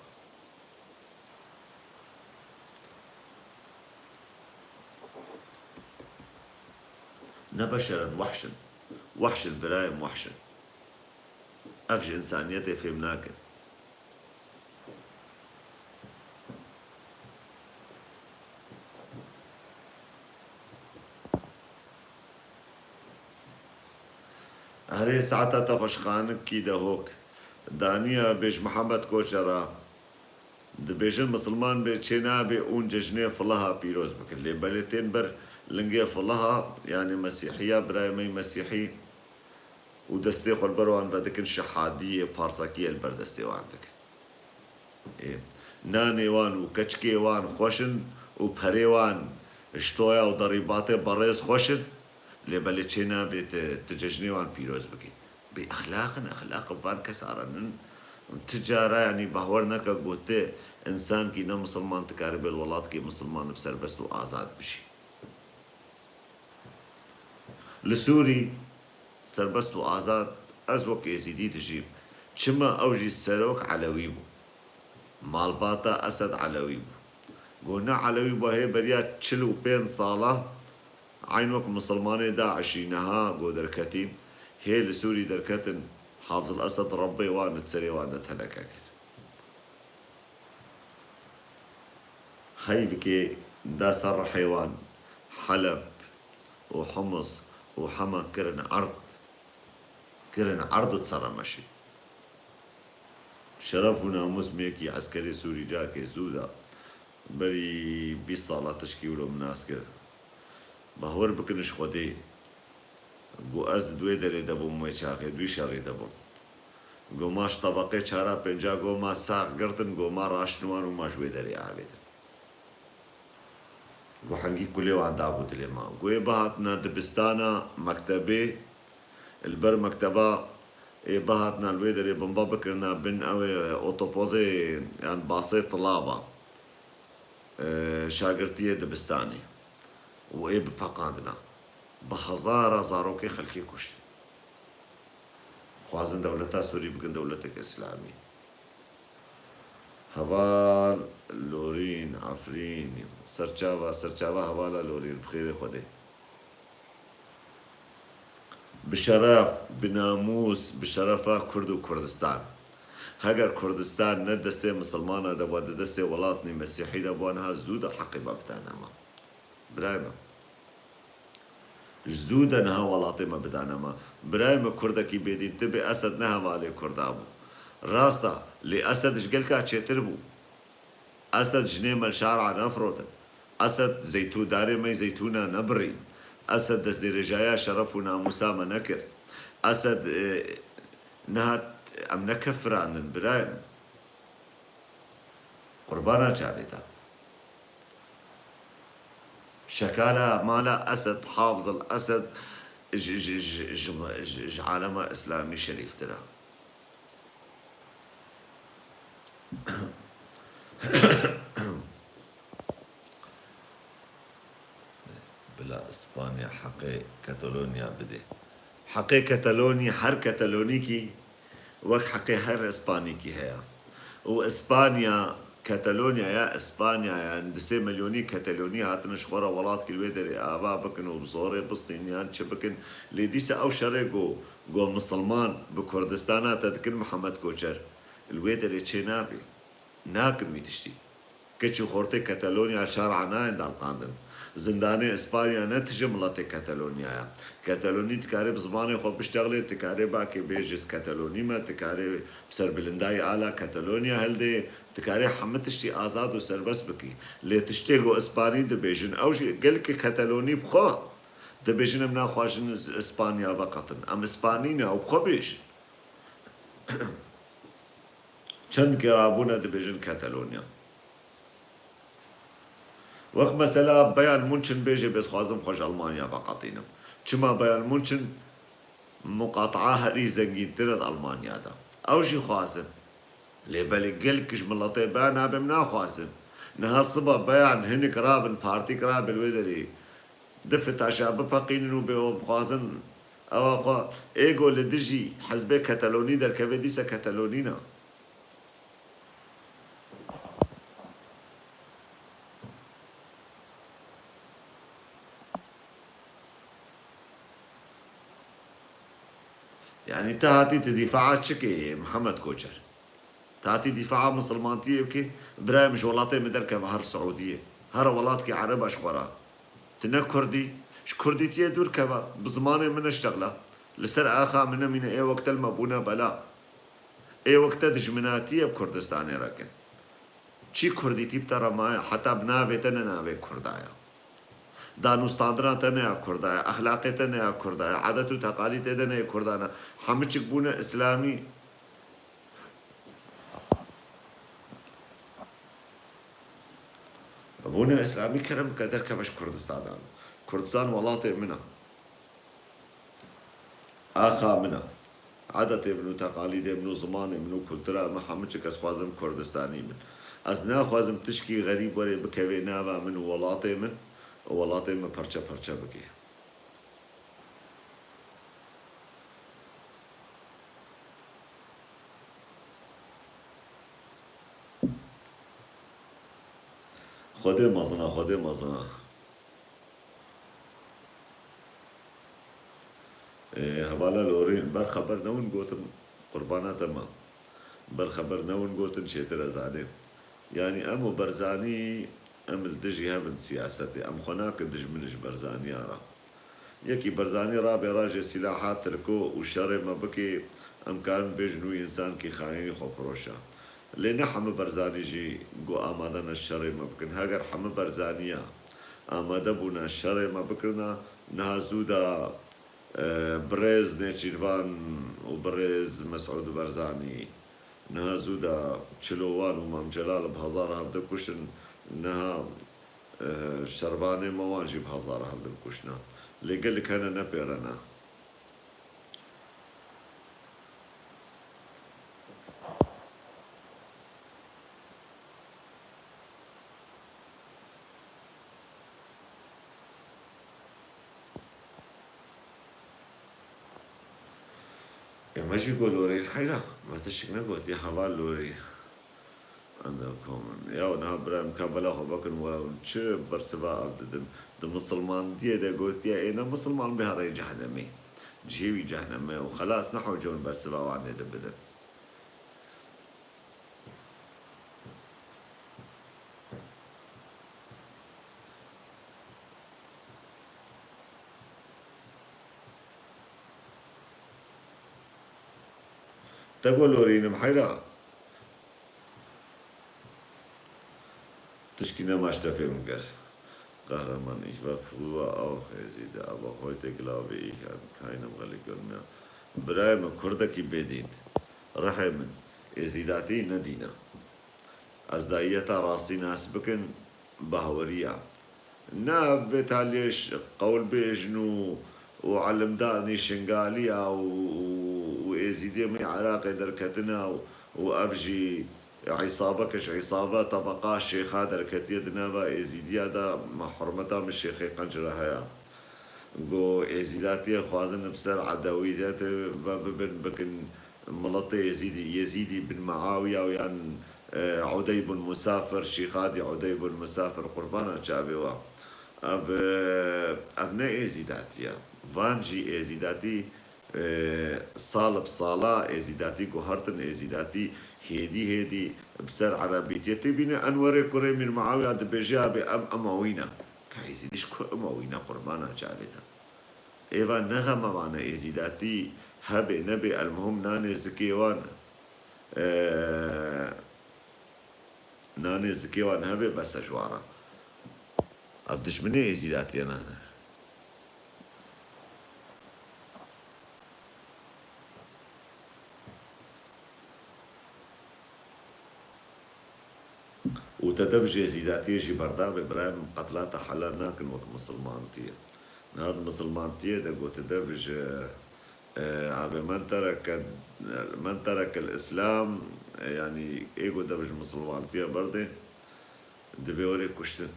نبشرا وحشا برايم وحشا أفش إنسانيتي في مناكن هري ساعتا تخش خانك كي دهوك دانيا بيج محمد كوشرا دبيجن مسلمان بي چنا بي اون ججنه فلها بيروز بكن لي بلتين بر لنگي فلها يعني مسيحية برايمي مسيحي ودستي خل بروان بدكن شحادية بارساكية البردستي وعندك إيه. ناني وان وكچكي وان خوشن وبري وان اشتويا وضريباتي بريز خوشن لي بلتشينا بتججني وان بيروز بكي بأخلاق فان كسارن تجارة يعني باورنا كقوتي إنسان كي مسلمان تكارب الولاد كي مسلمان بسر بس آزاد بشي لسوري سربست آزاد أزوك يزيدي تجيب كما أوجي السروك علوي بو مالباتا أسد علوي بو قلنا علوي بو هي بريات تشلو بين صالة عينوك مسلماني داعشينها قو دركتين هي لسوري دركتن حافظ الأسد ربي وانا تسري وانا تلكاك هاي بكي دا سر حيوان حلب وحمص وحما كرن عرض تسرى ماشي شرف وناموس ميكي عسكري سوري جاكي زودا بري 20 صالة تشكيلو من عسكر بهور بكنش خودي گو از دوی دلی دبوم می چاقی دوی شری دبوم گو ماش طبقه چارا پنجا گو ما ساق گردن گو ما راشنوان و ما جوی دلی عابدن گو حنگی کلی وان دابو دلی ما گوی بهاتنا دبستانا مكتبه البر مكتبه بهاتنا الوی دلی بمبا بکرنا بن اوی اوتوبوزي يعني باصي طلابه شاگرتیه دبستانی و بفقاندنا بهزارة زاروكي خلكي كشت خوازن دولتا سوري بقن دولتك إسلامي هوال لورين عفرين سرچاوا هوالا لورين بخير خودي بشرف بناموس بشرفة كرد وكردستان هاگر كردستان ندستي مسلمانة دبوا دستي ولاتني مسيحي دبوانها زود حقي بابتانا ما برايما جزودا نها ولاطي ما بدانا ما برايما كردكي بيدين تبي أسد نها والي كردابو راستا لأسد جقلكا تشتربو أسد جنيم الشارع نفرودا أسد زيتو داري مي زيتونا نبرين أسد دس دي رجايا شرفنا مسامة نكر أسد نها أم نكفر عن البرايم قربانا جابتا شكالا مالا أسد حافظ الأسد عالم إسلامي شريف ترى بلا إسبانيا حقي كاتالونيا بدي حقي كاتالونيا هر كاتالوني كي وك حقي هر إسباني كي هي وإسبانيا كاتالونيا يا إسبانيا يا اندسي مليوني كاتالوني هاتن شخورة ولات كل ويدري آبا بكن وبصوري بسطينيان شبكن لديسا أو شرقو جو مسلمان بكردستانا تذكر محمد كوشر الويدري تشينابي ناكل ميتشتي كتشو خورتي كاتالونيا شارع ناين دال قاندن زنداني اسبانيا نتجي ملاتي كاتالونيا كاتالوني تكاري بزماني خو بشتغلي تكاري باكي بيجس كاتالوني ما تكاري بسر بلنداي آلا كاتالونيا هلدي تكاري حمتشتي آزاد وسربس بكي لي تشتيغو اسباني دبيجن او قلك كاتالوني بخو دبيجن منا خواجن اسبانيا فقط ام اسبانينا او بخو بيجن چند قرابونا دبيجن كاتالونيا وقت مثلا بيان مونشن بيجي بس خوازم خوش ألمانيا فقطينم كما بيان مونشن مقاطعة هري زنجين ترد ألمانيا دا أو شي خوازن لي بالي قلكش ملطي بيان بمنا خوازن نها الصبح بيان هن كرابن بارتي كرابن ويدري دفت عشان بفقين وبخوازن أو أخوا إيجو لدجي حزبي كتالوني در كفيديسا كتالونينا يعني تهاتي تدفاعات شكي محمد كوشر تهاتي دفاع مسلمانتي بكي براي مش ولاتي مدركة بهر سعودية هر ولات كي عرب أشخورا تنا كردي كردي تيه دور كوا بزماني من اشتغلا لسر آخا من أي وقت المبونا بلا أي وقت دجمناتية بكردستان راكن چی کردی تیب ترا ما حتی بناوی تنه ناوی کردایا دانوستاندران تنه کردایا اخلاقی تنه کردایا عادت و تقالید تنه کردانا همه چک بونه اسلامی بونه اسلامی کرم کدر کفش کردستان کردستان ولاته منه آخا منه عادت منو تقالید منو زمان منو کلترا ما همه چک از خوازم کردستانی من از ناخوازم تشکی غریب ولی بکوی ناوا من ولاته من پرچه بکی خوده مازنا هوالا لورین بر خبر نون گوتن قربانات ما بر خبر نون گوتن شیتر ازانه يعني أمو برزاني أم الدجي هفن سياستي أم خناك دج منش برزاني أرى يكي برزاني رابي راجي سلاحات تركو وشر ما بكي أم كان بيجنو إنسان كي خايني خفروشا لأن حم برزاني جي جو آمادنا الشر ما بكن هاجر حم برزانيا آماده بونا الشر ما بكرنا نهازودا بريز نيتشيرفان وبريز مسعود برزاني نها زودا چلوان ومام جلال بهزار هفده كشن نها شرباني مواجي بهزار هفده كشنا لقل لك أنا نبيرنا ماشي يقول لوري الحيرة ما تشك نقول يا حوال لوري عندكم يا نها برام كابلا هو بكن وش برسبا أبددن ده مسلمان دي ده قلت يا أنا مسلمان بهراي جهنمي جيبي جهنمي وخلاص نحو جون برسبا وعني ده بدن تقول لورين محيرة تشكينا ما اشتفي منكر قهرمان ich war früher auch Jeside aber heute glaube ich an keinem Religion mehr برايم كردكي بدين رحم يزيداتي ندينا أزدايتا راسي ناس بكن بهوريا ناب بتاليش قول بيجنو وعلم داني شنغاليا وإزيدي مي عراقي دركتنا وأبجي عصابكش عصابة طبقة شيخا دركتي دنابا إزيدي هذا ما حرمتها من الشيخ قنجرة هيا جو إزيداتي خوازن بسر عدويات بكن ملطي يزيدي بن معاوية ويان عدي بن مسافر شيخادي عدي بن مسافر قربانا شابيوا أبناء إزيداتيا فانجي إزيداتي صال بصالة إزيداتي جوهرتن إزيداتي هيدي بسر عربيتي بينا أنوري كوري من معاوية دبجا أموينا كايزيدش كو أموينا قربانا شابيتا إيوان نغم معنا إزيداتي هبي نبي المهم ناني زكيوان ناني زكيوان هبي بس جوارا أفدش مني إزيداتي أنا وتدفجي زيداتي جي بردابي برايم قتلاتا حلال ناكن وك مسلمانتي نهاد مسلمانتي دا قو تدفج عبي من ترك الإسلام يعني إيقو دفج مسلمانتي بردي دبيوري كشتن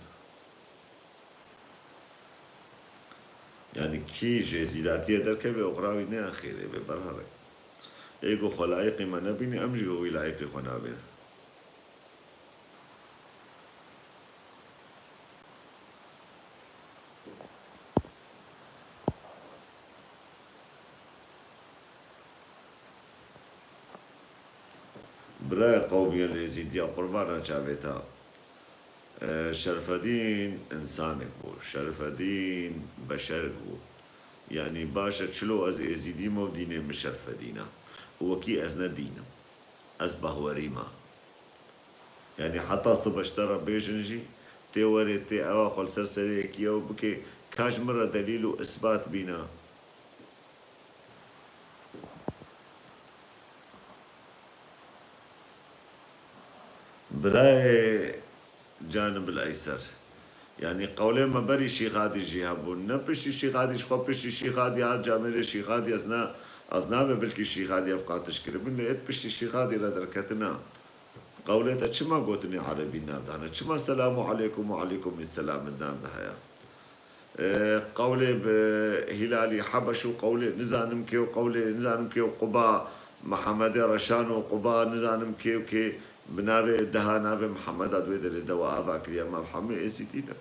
يعني كي جي زيداتي دركبي أقراوي نيا خيري ببرهري إيقو خلايقي ما نبيني أمجي ويلايقي خنابين براي قومي اللي يزيد قربانا شافيتا شرف الدين إنسانك بو شرف الدين بشرك بو يعني باشا شلو از ازيدي مو ديني مشرفة دينا وكي ازنا دينا از بهوريما يعني حتى صبح اشترى بيجنجي تي وري تي اواقل سلسلة كيو بكي كاج مرة دليل واثبات بينا براي جانب الايسر يعني قولي ما بري شي غادي جيهابون نبشي شي غادي شخو بشي شي غادي عاد جامل شي غادي ازنا بلكي شي غادي افقا تشكر من ات بشي شي غادي لدركتنا قولتها تشما قوتني عربي نام دهنا تشما السلام عليكم وعليكم السلام النام دهيا قولي بهلالي حبشو قولي نزانم كيو قولي نزانم كيو قبا محمد رشانو قبا نزانم كيو كي بنابي دها نابي محمد ادوي دل دوا افاك يا ما محمد اسيتينا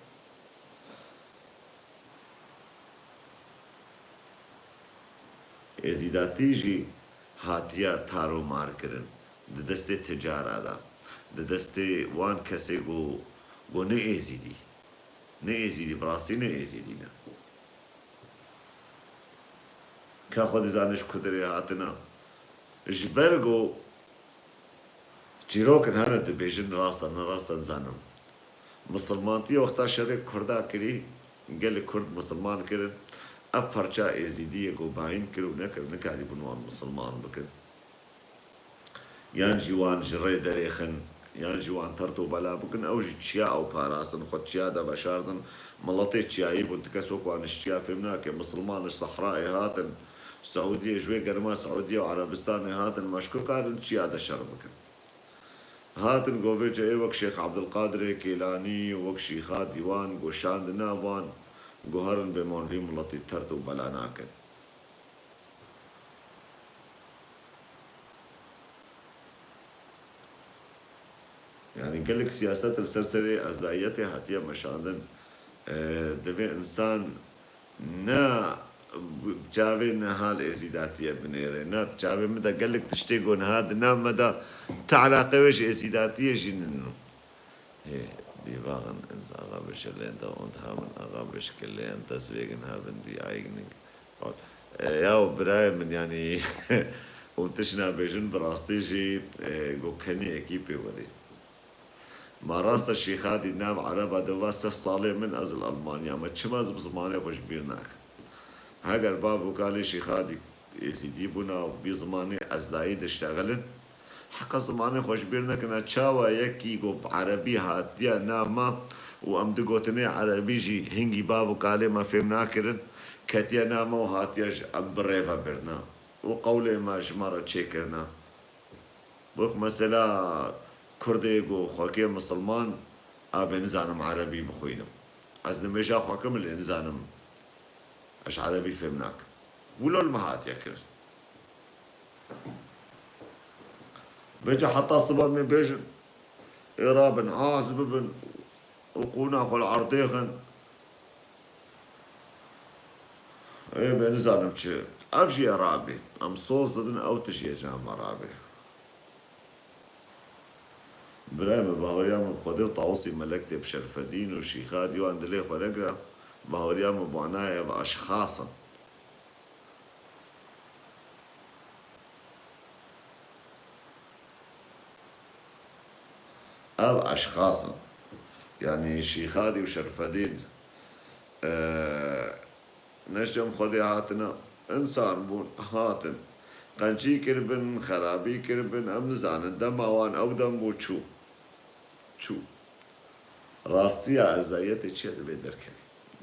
ازيداتيجي هاتيا تارو ماركرن دستي تجارة دا دستي وان كسي go ne ezidi براسي ne ezidina كاخد زانش كدري هاتنا جبرغو جيروكن هانا دبيجن راسا زانم مسلمانتي وقتا شرق كردا كري قال كرد مسلمان كرن اف پرچا ازيدية گو باين كرو نكر نكاري بنوان مسلمان بكن يان جوان جري دريخن يان جوان ترتو بلا بكن او جي تشيا او باراسن خد تشيا دا بشاردن ملطي تشياي بنتكسوك وان اشتيا فهمنا كي مسلمان صحرائي هاتن سعودية جوي قرما سعودية وعربستان هاتن مشكو كارن تشيا دا شربكن هاتن قوفي جاي وك شيخ عبد القادر كيلاني وك شيخات ديوان قو شاند ناوان قو هرن بمون في ملطي ترتو بلا ناكن يعني قال لك سياسات السرسرة أزدايتي هاتية مشاندن دفي إنسان نا جاوي نهال إزيداتية بنيري نا جاوي مدى قال لك تشتيقون هاد نا مدى تعلاقي وش إزيداتية جننو هي ديواغن إنس أغابش اللي انت وانت هامن أغابش كلي انت سويقن هابن دي عايقنك قول ياو براي من يعني وتشنا بيجن براستيجي قو كني اكيبي ولي ما راست الشيخات النام عربة دواسة صالح من أزل ألمانيا ما تشماز بزمانه خوش بيرناك هاگر باب وكالي شيخات يزيدي بنا في زمانه أزدايد اشتغلن حق زمانه خوش بيرناك نا تشاوا يكي قو عربي هاتيا ناما وأمد قوتني عربي جي هنگي باب وكالي ما فهمنا كرن كتيا ناما وهاتيا أم بريفا برنا وقولي ما جمارة تشيكرنا بوك مثلا كردي جو خواكي مسلمان ابي نزانم عربي بخوينم از نميجا خواكم اللي نزانم اش عربي فهمناك ولو المهات يكر بيجا حتى صبر من بيجن إرابن عازببن وقونا قول عرضيغن ايه بنزانم تشي افجي ارابي ام صوص ضدن او تشي جام ارابي برايم بهوريام بخدي طاوسي ملكتي بشرفدين وشيخات يو عند ليه ورقرا بهوريام بعناية بأشخاصا أشخاصا يعني شيخادي وشرفدين نجم خدي هاتنا إنسان بون هاتن قنشي كربن خرابي كربن أم نزان دم أوان أو دم بو شو راستي أعزائيتي شيء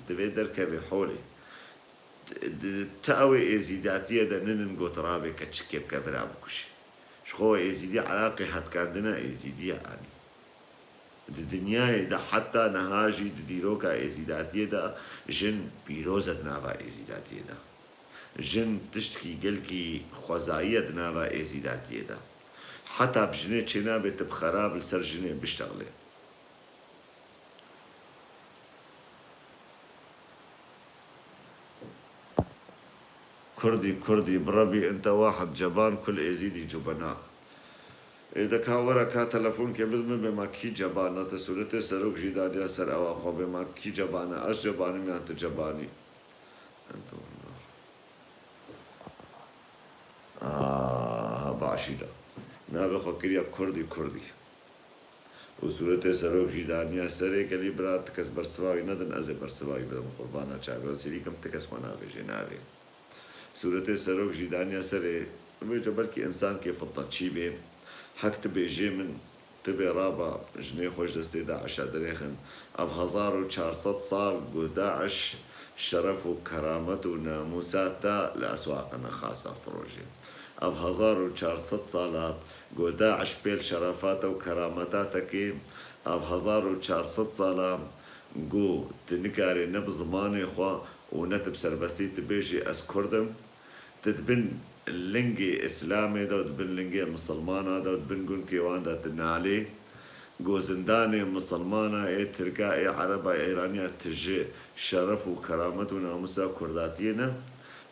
دبي دركبي حولي تأوي إزيداتية دا ننن قوت رابي كتشكيب كفراب كشي شخو إزيدي علاقي حد كاندنا إزيدي يعني الدنيا دا حتى نهاجي ديروكا إزيداتية دا جن بيروزة نافا إزيداتية دا جن تشتكي قلكي خوزاية نافا إزيداتية دا حتى بجنة چنا بتب خراب لسر جنة بشتغلي كردي بربي انت واحد جبان كل ازيدي جبناء اذا كان ورا كا تلفون كي بزم بما كي جبانه تسولته سروك جداد سر او خو بما كي جبانه اش جباني ما انت جباني انت بعشيدة نابي خكريا كردي كردي وسورة سروك جيدانيا سري كلي برات تكس برسواي ندن أزي برسواي بدم قربانا شاقو سيري كم تكس خوانا بجي نابي سورة سروك جيدانيا سري ويجا بلكي إنسان كيف التطشي بي حكت بيجي من تبي رابع جنيه خوش دستي داعش دريخن اف 1400 صال قو داعش شرف وكرامة وناموساتا لأسواقنا خاصة فروجي اف 1400 صال قو داعش بيل شرفاتا وكرامتاتا كي اف 1400 صال قو تنكاري نبزماني خوا ونتب سربسي تبيجي اسكردم تدبن اللنجي اسلامي دا تدبن لنجي مسلمانة دا تدبن قول كيوان دا تنالي قو زنداني مسلمانة اي تركا اي عربة ايرانية تجي شرف وكرامة وناموسا كرداتينا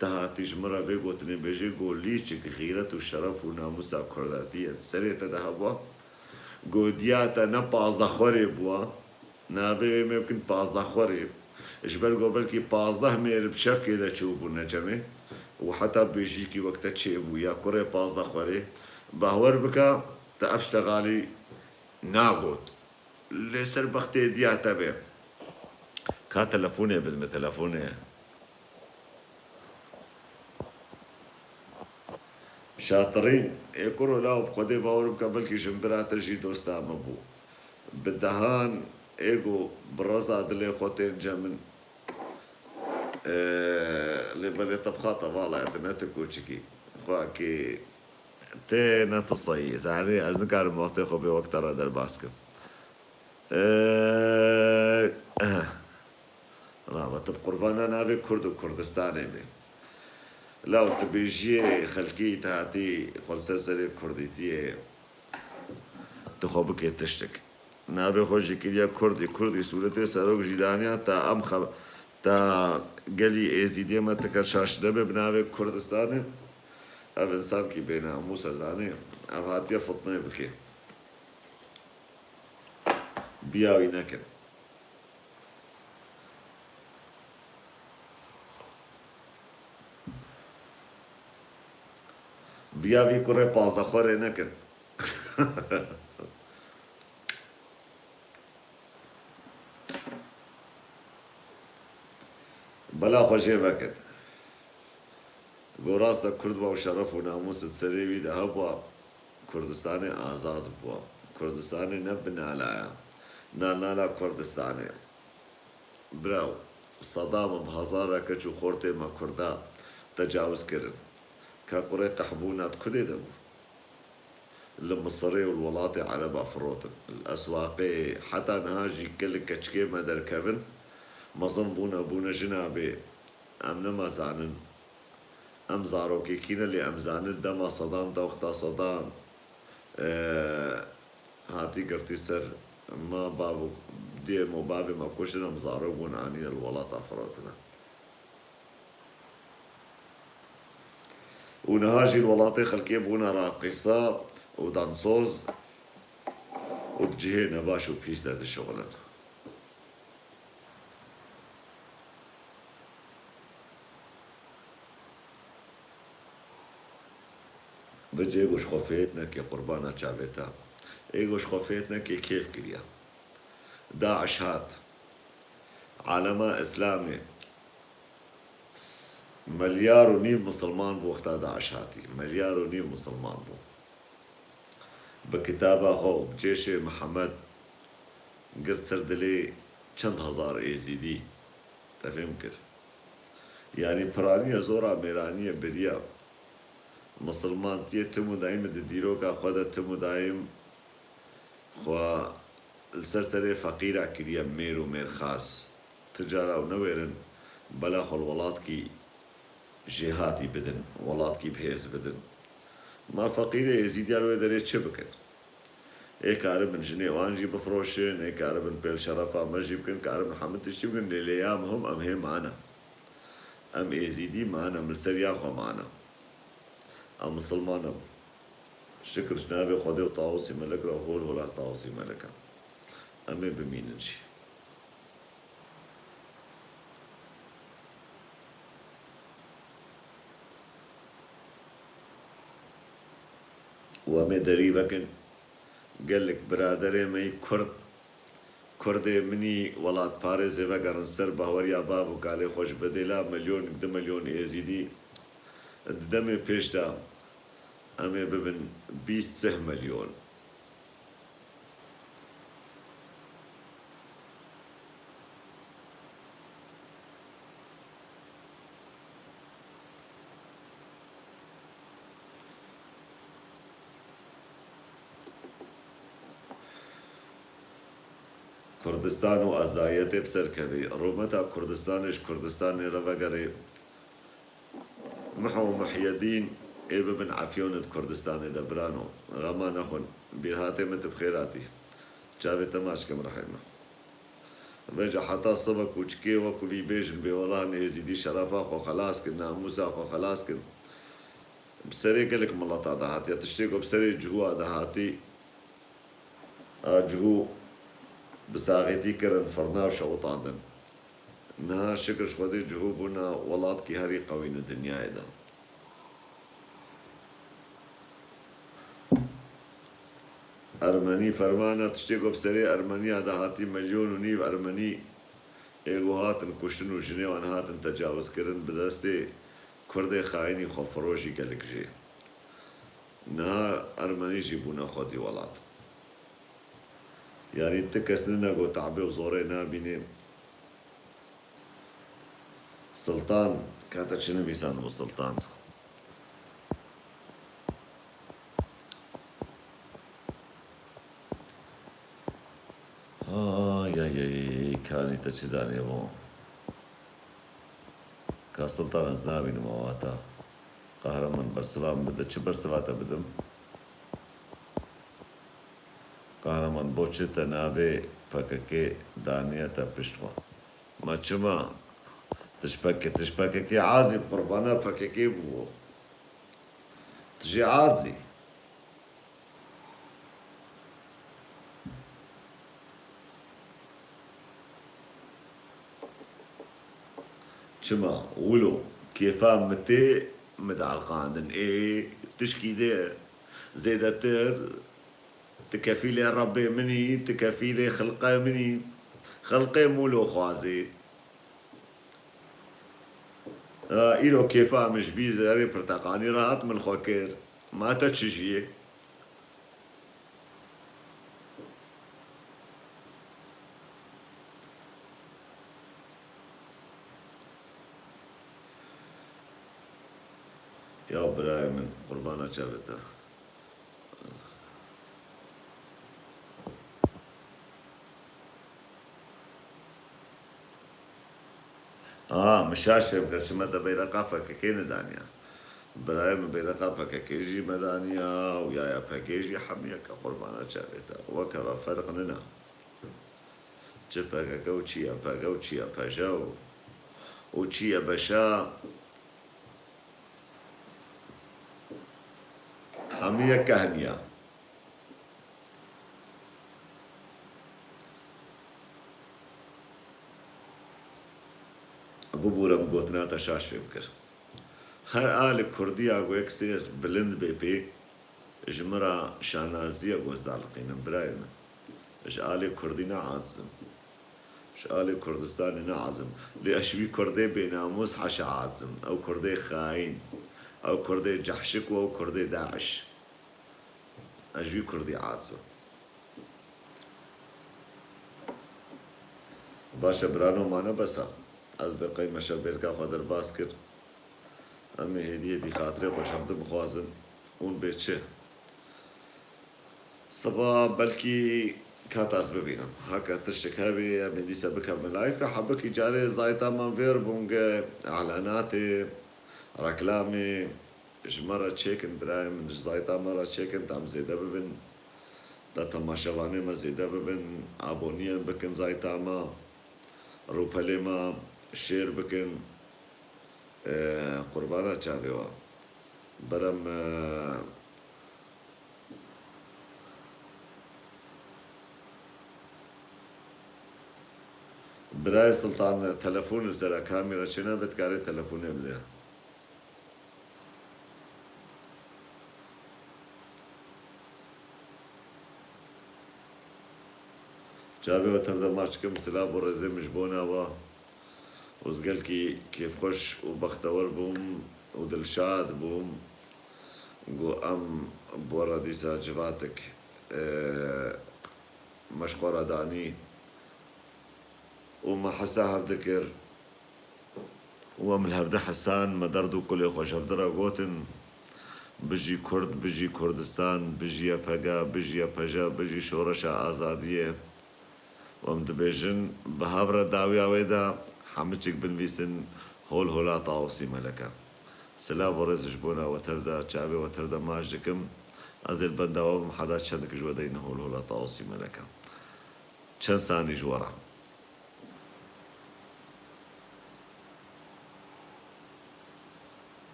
تها تجمرا في قو تنبيجي قو ليشك خيرت وشرف وناموسا كرداتية سريتا دا هبوا قو دياتا نبازا خوري بوا نابي ممكن بازا خوري اجبر قو بلكي بازده مير بشف كده تشوفوا نجمي وحتى بيجيكي وقت تشيبو يا كوري بازا خوري باور بكا تأفشتغالي ناقود لسر بختي ديا تبع كا تلفوني بالمتلفوني شاطرين يكورو لاو بخدي باور بكا بلكي جنبرا تجي دوستا مبو بالدهان ايجو برزا دلي خوتين جمن اللي بالي طبخة طبالة اتناتك وشكي خواكي تينا تصيز يعني أذكر موتيخو بوقت راد الباسكم رابط بقربانا نابي كرد وكردستاني بي لو تبيجي خلقي تهاتي خلصة كرديتي تخوبك تشتك نابي خوشي كليا كردي سورة سروك جيدانيا تا أم خب تا قلي ايزيدي ما تكشاش دبي بنابي كردستاني اف انسان كي بينا موسى زاني اف هاتيا فطني بكي بياوي نكن بياوي كوري بازا خوري نكن بلا خوشي بكت قراسة كرد وشرف وناموس السريوي ده هبوا كردستاني آزاد بوا كردستاني نبنى على نالا كردستاني براو صدام بهزارة كشو خورتي ما كردا تجاوز كرن كقرية تحبونات كده دبو المصري والولاطي على بافروتن الأسواقي حتى نهاجي كل كشكي ما دركبن مظن بونا جنابي أمنا ما زعنن ام زاروكي كينا اللي ام زانت دما صدام دا وقتا صدام هاتي قرتي سر ما بابو دي مو بابي ما كوشنا مزاروكون عنين الولاط افرادنا ونهاجي الولاطي خلقي بونا راقصة ودانسوز وتجيهنا باشو بيس هذا الشغلان بجي ايجوش خفيتنا كي قربانا شعبتا ايجوش خفيتنا كي كيف كريا داعش هات عالما اسلامي مليار ونيم مسلمان بو وقتا داعش هاتي مليار ونيم مسلمان بو بكتابة هو بجيش محمد قرت سردلي چند هزار ايزيدي تفهم كر يعني برانية زورا ميرانية بريا مسلمان تيه تمو دايم ديرو كا خدا تمو دايم خوا السرسرة فقيرة كريا مير ومير خاص تجارة ونويرن بلا خل ولات كي جهاتي بدن ولات كي بهيز بدن ما فقيرة يزيد يالو يدري تشبكن ايه كارب من جنيه وانجي بفروشن ايه كارب من بيل شرفة ما جيبكن كارب من حمد تشيبكن لليام هم ام هي معنا ام ايزيدي معنا من سريا خو معنا ام مسلمان ابو شكر جنابي خدي وطاوسي ملك رهول ولا طاوسي ملكا امي بمين نجي وامي دريبكن قال لك برادري مي كردي مني ولاد باريس وقرن سر باوريا باب وقال خوش بدلا مليون قد مليون يزيدي دمي بيش دا امي ببن 20 مليون كردستان و ازدایت بسر کبی رومتا كردستانش كردستان رفقري محو محي الدين إبا بن عفيونة كردستان دبرانو غما نخون بيرهاتي مت بخيراتي جاوي تماش كم رحمه بيجا حتى صبك وشكي وكو في بيجن بي والله نيزيدي شرفا خو خلاص كن ناموسا خو خلاص كن بسري قلك ملطا دهاتي تشتيكو بسري جهو دهاتي جهو بساغيتي كرن فرنا وشوطاندن نها شكر شودي جهوبنا ولاد كي هري قوين الدنيا ايضا ارمني فرمانا تشتيكو بسري ارمني هذا هاتي مليون ونيف ارمني ايغو هاتن كشتن وشني وان هاتن تجاوز كرن بدستي كردي خايني خفروشي قالك جي نها ارمني جيبونا خودي ولاد يعني تكسننا قو تعبي وزورينا بيني سلطان كانت شنو بيسان ابو سلطان يا كاني تشداني مو كسلطان ازنابي نمواتا قهرمان برسوام بدا چه برسواتا بدم قهرمان بوچه تناوي پککي دانيتا پشتوا ما چما تشبككي عازي قربانا پککي بو تجي عازي چما ولو كيفا متي مدعلقاندن ايه تشكي ده زيدتر تكفي لي ربي مني تكفي لي خلقي مني خلقي مولو خوازي إلو كيفا مش بيزاري برتقاني راحت من خوكير ما تشجيه يا براي من قربانا جابتها مشاش فهم كرشمة بيرقا فككين دانيا برايم بيرقا فككيجي مدانيا ويايا فكيجي حمية كقربانا جابتها وكذا فرق لنا جبكا وشيا بكا وشيا بجاو وشيا بشا حمية كهنيا ببورم قوتنا تشاش فكر هر آل كردي اگو اكسير بلند بي جمرا شانازي اگو ازدالقين براينا اش آل كردينا عازم اش آل كردستاننا عازم لأشوي كردي بناموس حشا عازم او كردي خاين او كردي جحشك او كردي داعش اشوي كردي عازم باشا برانو مانا بسا از بقی مشابه کا خادر باز کر امی هدیه دی خاطره خوش حمد بخوازن اون بیچه صبا بلکی كانت ببینم هكا تشتكابي امی دی سبکا ملایفه حبکی جاره زایتا من ویر بونگ اعلاناتي ركلامي جمرة تشيكن برايم زایتا مرة تشيكن تام زيدا ببن دا تماشواني ما زيدا ببن ابونيان بكن زایتا ما روپلی ما شیر بکن قربانا چاوی وا برم برای سلطان تلفون سر کامیرا چنا بتکاری تلفون بده جابي وتردا ماشكم سلاب ورزي مجبونا وزقلكي كيف خش وبختور بوم ودلشاد بوم قو أم بورا ديسا جفاتك مشخورة داني وما حساها بذكر ومن هفده حسان ما دردو كل خوش هفدرا قوتن بجي كرد بجي كردستان بجي بقا بجي بجا بجي شورشا آزادية ومدبيجن بهافرا داويا ويدا حمتشك بنفيسن هول هولا طاوسي ملكا سلا ورز جبونا وتردا شعبي وتردا ماجكم ازل بندا ومحدا شندك جودين هول هولا طاوسي ملكا چند ثاني جورا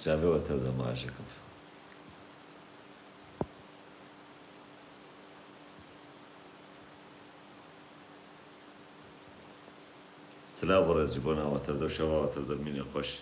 شعبي وتردا ماجكم سلا ورز جبونا وتردا شوا وتردا مين خوش